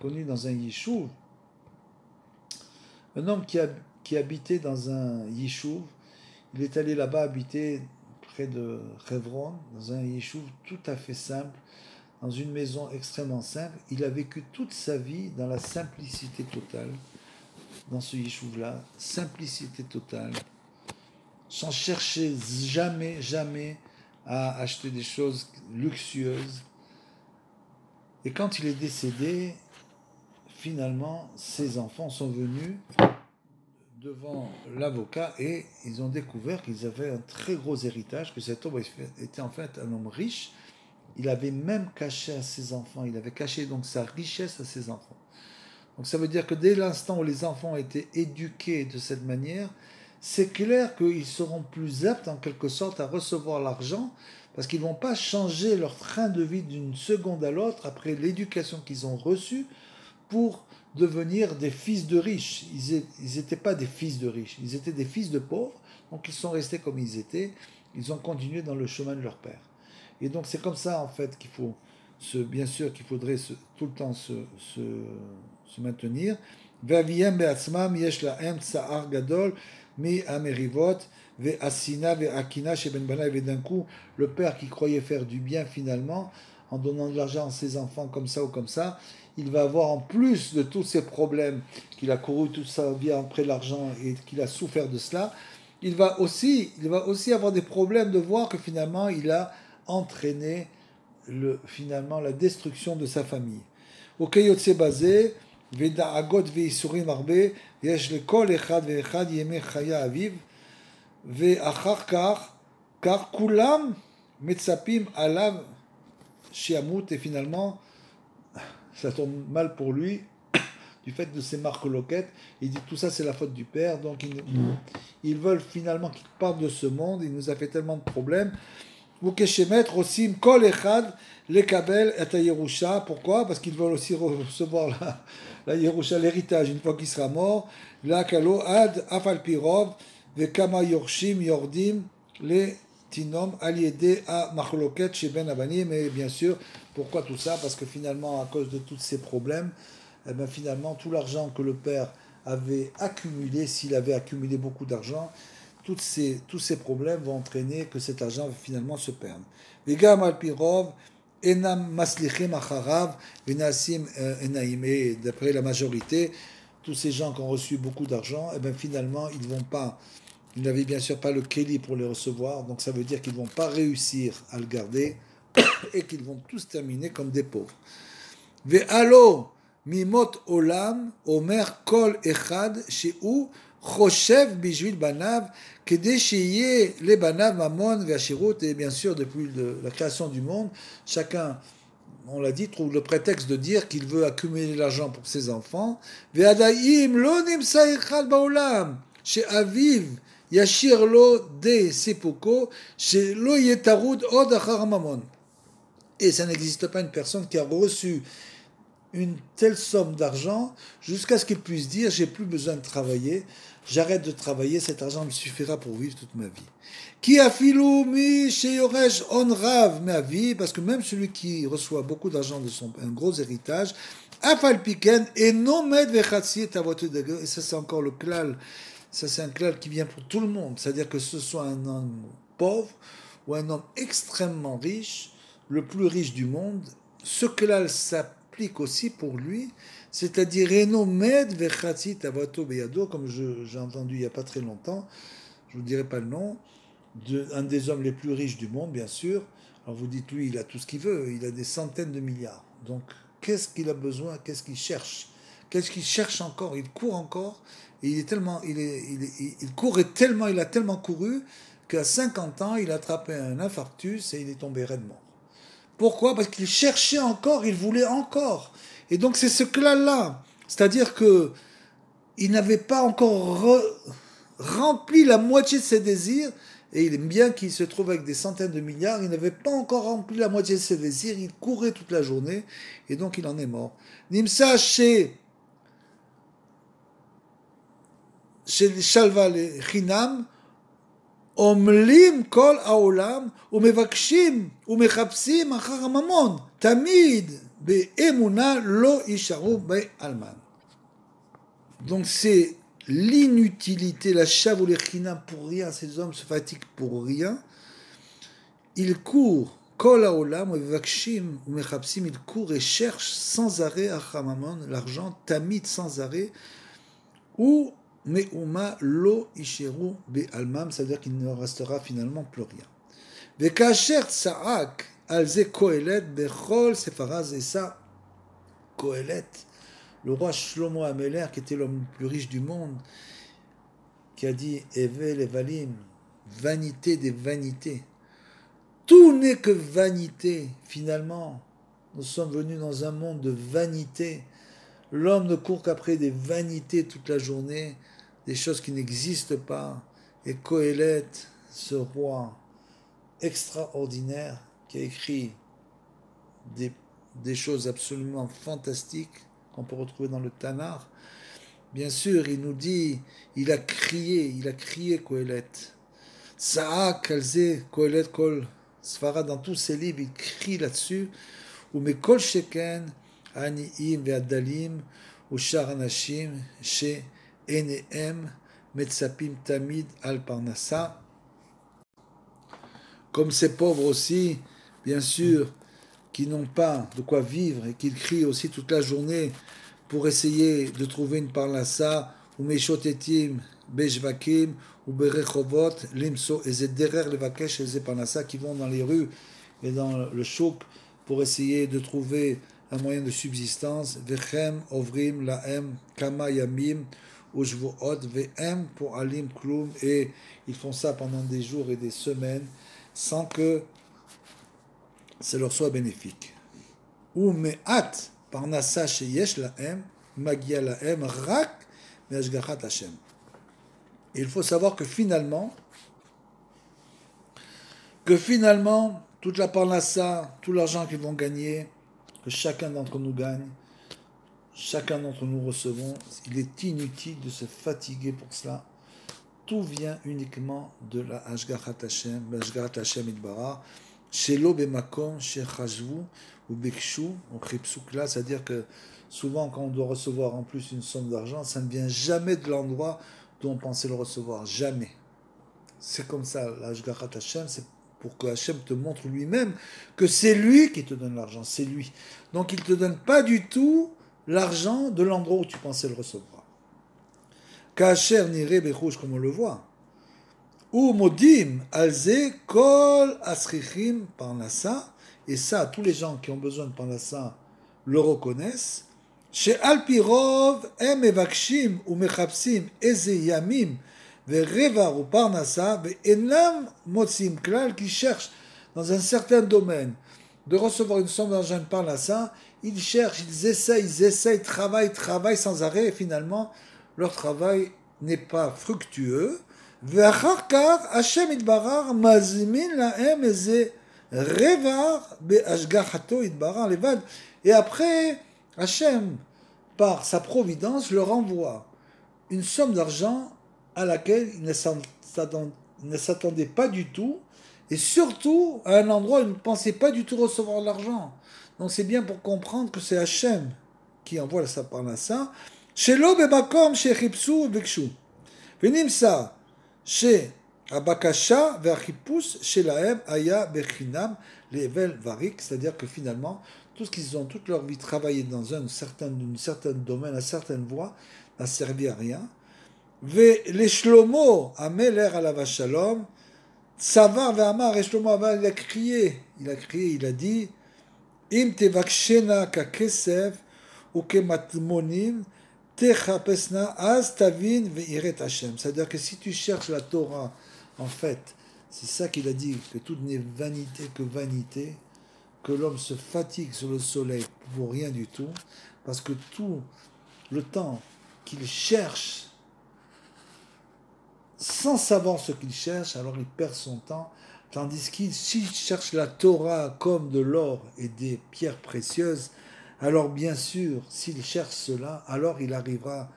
connu dans un yishuv un homme qui habitait dans un yishuv. Il est allé là-bas habiter près de Hebron, dans un yishuv tout à fait simple, dans une maison extrêmement simple. Il a vécu toute sa vie dans la simplicité totale, dans ce yishuv-là, simplicité totale, sans chercher jamais à acheter des choses luxueuses. Et quand il est décédé, finalement, ses enfants sont venus devant l'avocat et ils ont découvert qu'ils avaient un très gros héritage, que cet homme était en fait un homme riche. Il avait même caché à ses enfants, il avait caché donc sa richesse à ses enfants. Donc ça veut dire que dès l'instant où les enfants ont été éduqués de cette manière, c'est clair qu'ils seront plus aptes en quelque sorte à recevoir l'argent, parce qu'ils ne vont pas changer leur train de vie d'une seconde à l'autre après l'éducation qu'ils ont reçue pour devenir des fils de riches. Ils n'étaient pas des fils de riches, ils étaient des fils de pauvres, donc ils sont restés comme ils étaient, ils ont continué dans le chemin de leur père. Et donc c'est comme ça en fait qu'il faut, bien sûr qu'il faudrait tout le temps se maintenir. V'aviyem be'atzmam yesh la'em tsa'ar gadol mi amerivot ve'asina ve'akina sheben banav, et d'un coup le père qui croyait faire du bien finalement en donnant de l'argent à ses enfants comme ça ou comme ça, il va avoir en plus de tous ces problèmes qu'il a couru toute sa vie après l'argent et qu'il a souffert de cela, il va aussi avoir des problèmes de voir que finalement il a entraîné finalement la destruction de sa famille. וכיוצא בזה, ודאגות וייסורים הרבה, יש לכל אחד ואחד ימי חיי אביו, ואחר כך כולם מצפים עליו שימות, et finalement, ça tombe mal pour lui, du fait de ses marques loquettes, il dit tout ça c'est la faute du père, donc ils veulent finalement qu'il parte de ce monde, il nous a fait tellement de problèmes. וכשמת רוצים כל אחד לקבל את הירושה. Pourquoi? Parce qu'ils veulent aussi recevoir la ירושה, l'héritage, une fois qu'il sera mort. להקלו עד אף על פי רוב, וכמה יורשים יורדים לתינום על ידי המחלוקת שבין הבנים. Et bien sûr, pourquoi tout ça? Parce que finalement, à cause de tous ces problèmes, eh bien, finalement, tout l'argent que le père avait accumulé, s'il avait accumulé beaucoup d'argent, tous ces problèmes vont entraîner que cet argent va finalement se perdre. וגם על פי רוב אינם מצליחים אחריו ונעשים עיניים. Et d'après la majorité, tous ces gens qui ont reçu beaucoup d'argent, eh bien finalement ils n'avaient bien sûr pas le crédit pour les recevoir, donc ça veut dire qu'ils ne vont pas réussir à le garder et qu'ils vont tous terminer comme des pauvres. והלא ממות עולם אומר כל אחד שהוא חושב בשביל בניו כדי שיהיה לבניו ממון והשירות. Et bien sûr, depuis la création du monde, chacun, on l'a dit, trouve le prétexte de dire qu'il veut accumuler l'argent pour ses enfants. ועדיין לא נמצא אחד בעולם שאביו ישאיר לו די סיפוקו שלא יהיה טרוד עוד אחר הממון. Et ça n'existe pas une personne qui a reçu une telle somme d'argent jusqu'à ce qu'il puisse dire j'ai plus besoin de travailler, j'arrête de travailler, cet argent me suffira pour vivre toute ma vie. Qui afilou mi sheyoresh on rav ma vie, parce que même celui qui reçoit beaucoup d'argent de un gros héritage, afal piken et non med vechatsi et avotu de, et ça c'est encore le klal, ça c'est un klal qui vient pour tout le monde, c'est-à-dire que ce soit un homme pauvre ou un homme extrêmement riche, le plus riche du monde, ce klal s'applique aussi pour lui, c'est-à-dire Eno med vechatsi tavato beyado, comme j'ai entendu il n'y a pas très longtemps, je ne vous dirai pas le nom, un des hommes les plus riches du monde, bien sûr. Alors vous dites, lui, il a tout ce qu'il veut, il a des centaines de milliards. Donc, qu'est-ce qu'il a besoin, qu'est-ce qu'il cherche? Qu'est-ce qu'il cherche encore? Il court encore, et il court il a tellement couru qu'à 50 ans, il a attrapé un infarctus et il est tombé raide mort. Pourquoi? Parce qu'il cherchait encore, il voulait encore. Et donc c'est ce clal-là. C'est-à-dire que il n'avait pas encore rempli la moitié de ses désirs, et il aime bien qu'il se trouve avec des centaines de milliards, il n'avait pas encore rempli la moitié de ses désirs, il courait toute la journée, et donc il en est mort. Nimsa chez Shalva le Chinam, עמלים כל העולם ומבקשים ומחפשים אחר הממון, תמיד באמונה לא יישארו באלמן. Donc c'est l'inutilité, la chave ou les chinam pour rien, ces hommes se fatiguent pour rien. Ils courent, כל העולם ומבקשים ומחפשים, ils courent et cherchent sans arrêt אחר הממון, l'argent, תמיד sans arrêt, ou Me'uma lo isheru be'almam, c'est-à-dire qu'il ne restera finalement plus rien. Vekasher tsa'ak alze Kohelet bechol sefaraz, et ça, Kohelet, le roi Shlomo Ameler, qui était l'homme le plus riche du monde, qui a dit Evel Evalim, vanité des vanités. Tout n'est que vanité, finalement. Nous sommes venus dans un monde de vanité. L'homme ne court qu'après des vanités toute la journée, des choses qui n'existent pas. Et Kohelet, ce roi extraordinaire qui a écrit des choses absolument fantastiques qu'on peut retrouver dans le Tanakh, bien sûr, il nous dit, il a crié Kohelet. Sa'a kalze Kohelet kol Sfara, dans tous ses livres, il crie là-dessus. Ou mais kol sheken aniim ve'adalim ou shar anashim she enehem metzapim tamid al parnassa. Comme ces pauvres aussi, bien sûr, qui n'ont pas de quoi vivre et qui crient aussi toute la journée pour essayer de trouver une parnassa, ou meshotetim, bejvakim, ou berechovot, limso, et zederer levakesh, et parnassa, qui vont dans les rues et dans le chouk pour essayer de trouver un moyen de subsistance. Vechem, ovrim, laem, kama yamim, ujvuot, vehem, pour alim, kloum, et ils font ça pendant des jours et des semaines sans que ça leur soit bénéfique. Ou me'at parnassa sheyesh lahem magia lahem rak me'ashgachat Hashem. Il faut savoir que finalement, toute la parnassa, tout l'argent qu'ils vont gagner, que chacun d'entre nous gagne, chacun d'entre nous recevons, il est inutile de se fatiguer pour cela. Tout vient uniquement de la Ashgachat Hashem, Ashgachat Hashem Itbarah, Shelo bemakom shechashvu ou bekshu ou kripsukla, c'est-à-dire que souvent quand on doit recevoir en plus une somme d'argent, ça ne vient jamais de l'endroit d'où on pensait le recevoir, jamais. C'est comme ça, la Ashgachat Hashem, c'est pour que Hashem te montre lui-même que c'est lui qui te donne l'argent, c'est lui. Donc il ne te donne pas du tout l'argent de l'endroit où tu pensais le recevoir. Kacher nire bechouch, comme on le voit. Ou modim alze kol asrichim parnassa, et ça, tous les gens qui ont besoin de parnassa le reconnaissent. Chez alpirov em evakshim ou mechapsim eze yamim verevar ou parnassa ve'enam motsim klal, qui cherchent dans un certain domaine de recevoir une somme d'argent par parnassa, ils cherchent, ils essayent, travaillent sans arrêt, et finalement leur travail n'est pas fructueux. ואחר כך השם יתברך מזמין להם איזה רבע בהשגחתו יתברך לבד. Et après, Hachem, par sa providence, leur envoie une somme d'argent à laquelle ils ne s'attendaient pas du tout, et surtout à un endroit où ils ne pensaient pas du tout recevoir l'argent. Donc c'est bien pour comprendre que c'est Hachem qui envoie sa parnassa. Shelo bemakom shechipsu vekshu. Venimsa chez Abakasha Verchipus chez Lahem Aya Bechinam Level Varik, c'est-à-dire que finalement, tout ce qu'ils ont toute leur vie travaillé dans un certain domaine, à certaine voie, n'a servi à rien. Ve les Shlomo Ameler Alav Shalom, Savar Ve'amar, et Shlomo il a crié, il a dit, Im tevakshena ka kesef ou ke matmonim, c'est-à-dire que si tu cherches la Torah, en fait, c'est ça qu'il a dit, que tout n'est vanité que vanité, que l'homme se fatigue sur le soleil pour rien du tout, parce que tout le temps qu'il cherche, sans savoir ce qu'il cherche, alors il perd son temps, tandis qu'il s'il cherche la Torah comme de l'or et des pierres précieuses, alors bien sûr, s'il cherche cela, alors il arrivera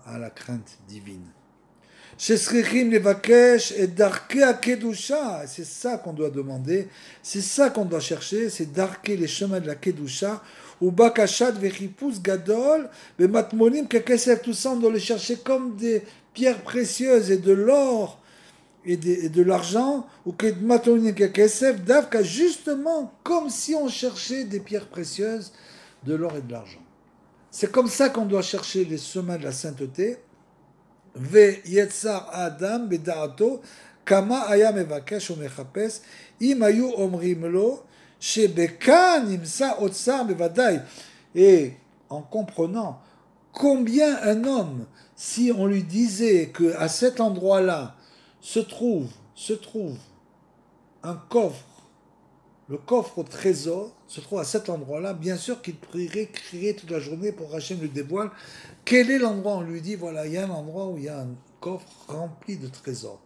à la crainte divine. C'est ça qu'on doit demander, c'est ça qu'on doit chercher, c'est d'arquer les chemins de la Kedusha, ou Bakashat Vechipus Gadol, Matmonim Kekesef, tout ça on doit les chercher comme des pierres précieuses et de l'or, et de l'argent, ou que Matmonim Kekesef, Davka, justement comme si on cherchait des pierres précieuses, de l'or et de l'argent. C'est comme ça qu'on doit chercher les chemins de la sainteté. Ve yetzar adam beda'ato kama aya mevakesh umechapes im ayu omrim lo shebekan imsa otsar bevadai. Et en comprenant combien un homme, si on lui disait que à cet endroit-là se trouve un coffre, le coffre au trésor se trouve à cet endroit-là, bien sûr qu'il pourrait crier toute la journée pour Hachem le dévoile. Quel est l'endroit? On lui dit, voilà, il y a un endroit où il y a un coffre rempli de trésors.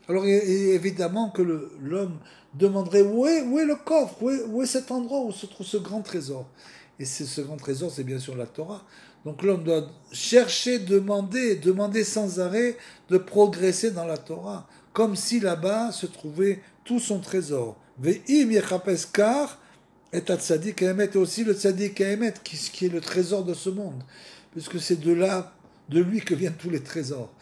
Alors évidemment que l'homme demanderait, où est le coffre? Où est cet endroit où se trouve ce grand trésor? Et ce grand trésor, c'est bien sûr la Torah. Donc l'homme doit chercher, demander sans arrêt de progresser dans la Torah, comme si là-bas se trouvait tout son trésor. Ve'im yechapes kar et tzaddik emet, et aussi le tzaddik emet, qui est le trésor de ce monde, puisque c'est de lui que viennent tous les trésors.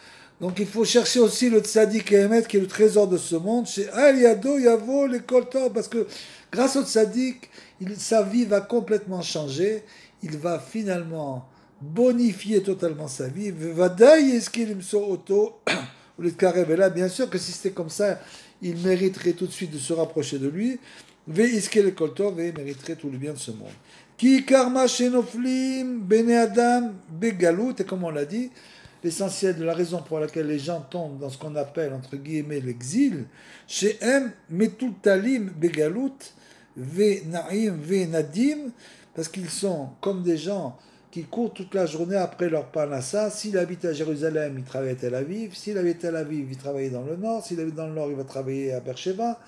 Donc il faut chercher aussi le tzaddik Emet qui est le trésor de ce monde. Chez Al Yado Yavo l'école Torah, parce que grâce au tzaddik, sa vie va complètement changer. Il va finalement bonifier totalement sa vie. Vadaï est-ce qu'il me auto ou le karev. Et là, bien sûr que si c'était comme ça, il mériterait tout de suite de se rapprocher de lui. Ve iske l'école Torah, il mériterait tout le bien de ce monde. Ki karma shenoflim bene adam begalut, et comme on l'a dit, l'essentiel de la raison pour laquelle les gens tombent dans ce qu'on appelle, entre guillemets, l'exil, chez M, metul talim begalut, ve naim, ve nadim, parce qu'ils sont comme des gens qui courent toute la journée après leur parnassa. S'il habite à Jérusalem, il travaille à Tel Aviv. S'il habite à Tel Aviv, il travaille dans le nord. S'il habite dans le nord, il va travailler à Beersheba.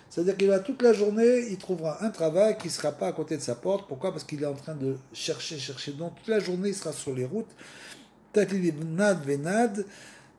C'est-à-dire qu'il va toute la journée, il trouvera un travail qui ne sera pas à côté de sa porte. Pourquoi? Parce qu'il est en train de chercher. Donc toute la journée, il sera sur les routes. Nad venad,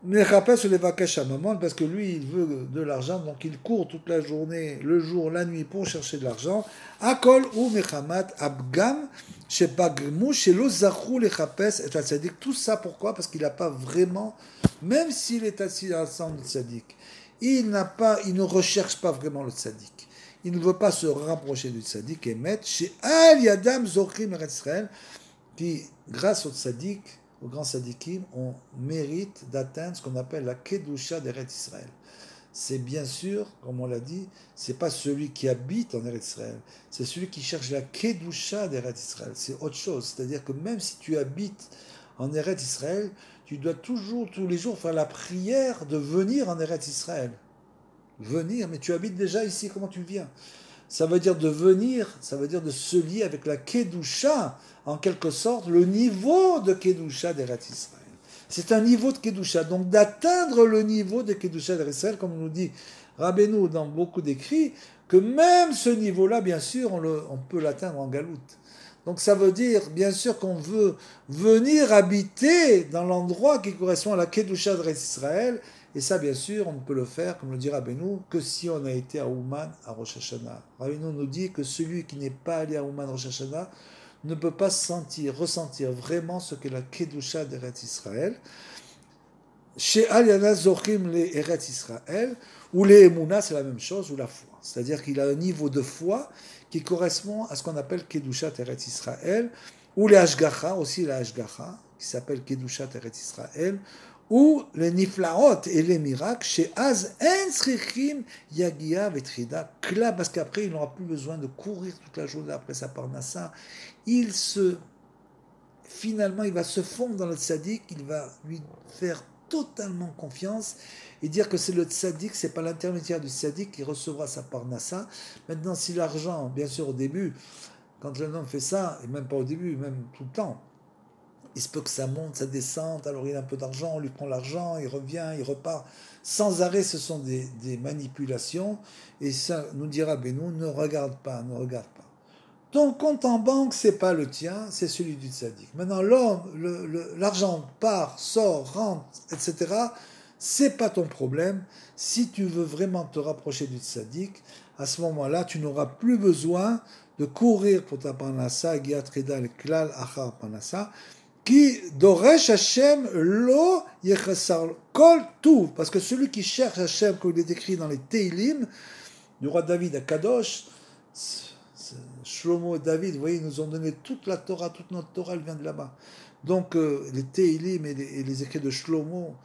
mais rappelle sur les vacages à maman, parce que lui, il veut de l'argent, donc il court toute la journée, le jour, la nuit, pour chercher de l'argent. Akol ou mechamat abgam, chez Bagmou, chez l'Ozachou, les chapes, et tzaddik. Tout ça, pourquoi? Parce qu'il n'a pas vraiment, même s'il est assis ensemble de tzaddik, il ne recherche pas vraiment le tzaddik. Il ne veut pas se rapprocher du tzaddik et mettre chez Al Yadam Zochim Eretz Israël, qui, grâce au tzaddik, aux grands tzaddikim, on mérite d'atteindre ce qu'on appelle la Kedusha d'Eretz Israël. C'est bien sûr, comme on l'a dit, c'est pas celui qui habite en Eretz Israël, c'est celui qui cherche la Kedusha d'Eretz Israël. C'est autre chose. C'est-à-dire que même si tu habites en Eretz Israël, tu dois toujours, tous les jours, faire la prière de venir en Eretz Israël. Venir, mais tu habites déjà ici, comment tu viens? Ça veut dire de venir, ça veut dire de se lier avec la Kedusha, en quelque sorte, le niveau de Kedusha d'Eretz Israël. C'est un niveau de Kedusha, donc d'atteindre le niveau de Kedusha d'Eretz Israël, comme nous dit Rabbeinu dans beaucoup d'écrits, que même ce niveau-là, bien sûr, on peut l'atteindre en galoute. Donc ça veut dire, bien sûr, qu'on veut venir habiter dans l'endroit qui correspond à la Kedusha d'Eretz Israël, et ça, bien sûr, on ne peut le faire, comme le dit Rabbeinu, que si on a été à Ouman, à Rosh Hashanah. Rabbeinu nous dit que celui qui n'est pas allé à Ouman, Rosh Hashanah, ne peut pas ressentir vraiment ce qu'est la Kedusha d'Eretz Israël. Chez Al Yana Zochim les Eretz Israël, ou les Emouna, c'est la même chose, ou la foi. C'est-à-dire qu'il a un niveau de foi qui correspond à ce qu'on appelle Kedusha d'Eretz Israël, ou les Hashgacha, aussi la Hashgacha, qui s'appelle Kedusha d'Eretz Israël, ou les Niflaot et les miracles, chez Az En Srichim Yagia Vetrida Kla, parce qu'après il n'aura plus besoin de courir toute la journée après sa parnassa. Finalement, il va se fondre dans le tzaddik, il va lui faire totalement confiance et dire que c'est le tzaddik, c'est pas l'intermédiaire du tzaddik qui recevra sa parnassa. Maintenant, si l'argent, bien sûr au début, quand l'un homme fait ça, et même pas au début, même tout le temps, il se peut que ça monte, ça descende, alors il a un peu d'argent, on lui prend l'argent, il revient, il repart. Sans arrêt, ce sont des manipulations. Et ça nous dira Benoît, ne regarde pas. Ton compte en banque, c'est pas le tien, c'est celui du tzaddik. Maintenant, l'argent part, sort, rentre, etc. C'est pas ton problème. Si tu veux vraiment te rapprocher du tzaddik, à ce moment-là, tu n'auras plus besoin de courir pour ta parnassa, giatrida le klal achar parnassa, qui doresh Hashem lo yechasar kol tout, parce que celui qui cherche Hashem, comme il est écrit dans les Teilim du roi David à Kadosh, Shlomo et David, vous voyez, ils nous ont donné toute la Torah, toute notre Torah, elle vient de là-bas. Donc les Teilim et les écrits de Shlomo,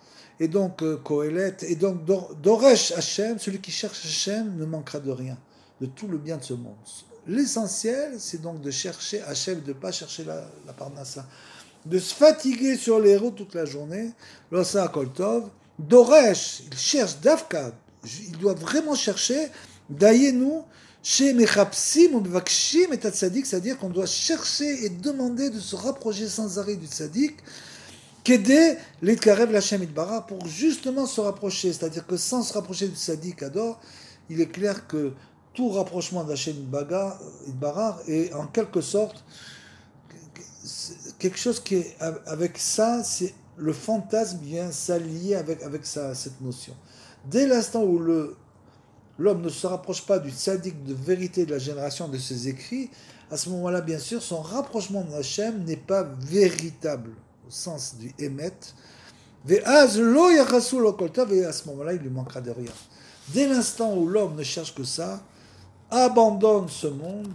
et donc Kohelet, et donc Doresh Hashem, celui qui cherche Hashem ne manquera de rien, de tout le bien de ce monde. L'essentiel, c'est donc de chercher Hashem, de ne pas chercher la parnassa, de se fatiguer sur les routes toute la journée. L'osa Koltov, Doresh, il cherche Dafka, il doit vraiment chercher Dayenu. Chez Mechapsim ou Mevakshim et Tzaddik, c'est-à-dire qu'on doit chercher et demander de se rapprocher sans arrêt du Tzaddik, qu'aider l'Itkarev Lachem Itbara pour justement se rapprocher. C'est-à-dire que sans se rapprocher du Tzaddik Ador, il est clair que tout rapprochement d'Hachem Itbara est en quelque sorte quelque chose qui est, avec ça, c'est le fantasme vient s'allier avec cette notion. Dès l'instant où l'homme ne se rapproche pas du tzaddik de vérité de la génération de ses écrits, à ce moment-là, bien sûr, son rapprochement de Hachem n'est pas véritable, au sens du Emet, Ve'az lo yachasu lo kol tov, et à ce moment-là, il lui manquera de rien. Dès l'instant où l'homme ne cherche que ça, abandonne ce monde,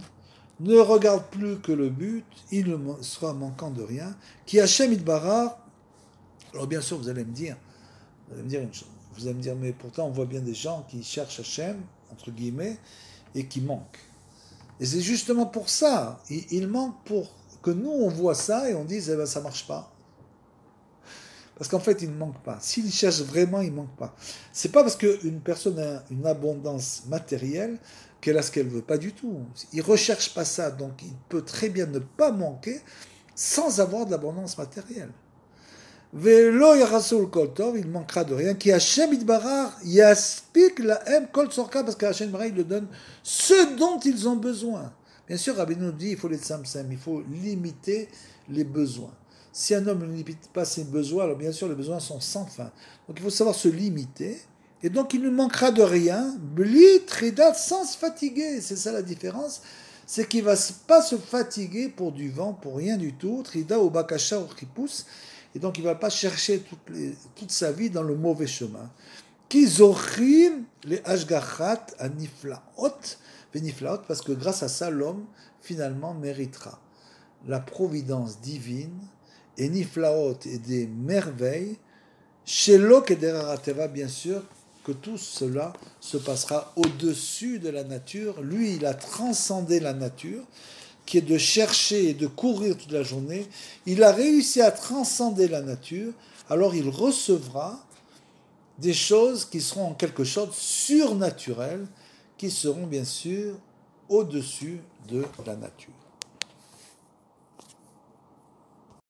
ne regarde plus que le but, il ne sera manquant de rien. Qui Hachem Idbarach, alors bien sûr, vous allez me dire une chose, vous allez me dire, mais pourtant on voit bien des gens qui cherchent Hachem, entre guillemets, et qui manquent. Et c'est justement pour ça, il manque pour que nous on voit ça et on dise, eh ben ça marche pas. Parce qu'en fait, il ne manque pas. S'il cherche vraiment, il ne manque pas. C'est pas parce qu'une personne a une abondance matérielle qu'elle a ce qu'elle veut. Pas du tout. Il ne recherche pas ça. Donc, il peut très bien ne pas manquer sans avoir de l'abondance matérielle. Velo yarasul kol tov, il ne manquera de rien. Qui Hachem Idbarach yaspik lahem kol tzorka, parce qu'Hachem Idbarach, il leur donne ce dont ils ont besoin. Bien sûr, Rabbi nous dit, il faut les tzamtzem, il faut limiter les besoins. Si un homme ne limite pas ses besoins, alors bien sûr les besoins sont sans fin. Donc il faut savoir se limiter. Et donc il ne manquera de rien, bli tridat, sans se fatiguer. C'est ça la différence. C'est qu'il ne va pas se fatiguer pour du vent, pour rien du tout. Trida ou bakasha ou chipus. Et donc il ne va pas chercher toute sa vie dans le mauvais chemin. Ki zochim les ashgachat aniflaot, veniflaot, parce que grâce à ça l'homme finalement méritera la providence divine et niflaot et des merveilles, shelo kederarateva, bien sûr, que tout cela se passera au-dessus de la nature. Lui, il a transcendé la nature, qui est de chercher et de courir toute la journée. Il a réussi à transcender la nature, alors il recevra des choses qui seront en quelque sorte surnaturelles, qui seront bien sûr au-dessus de la nature.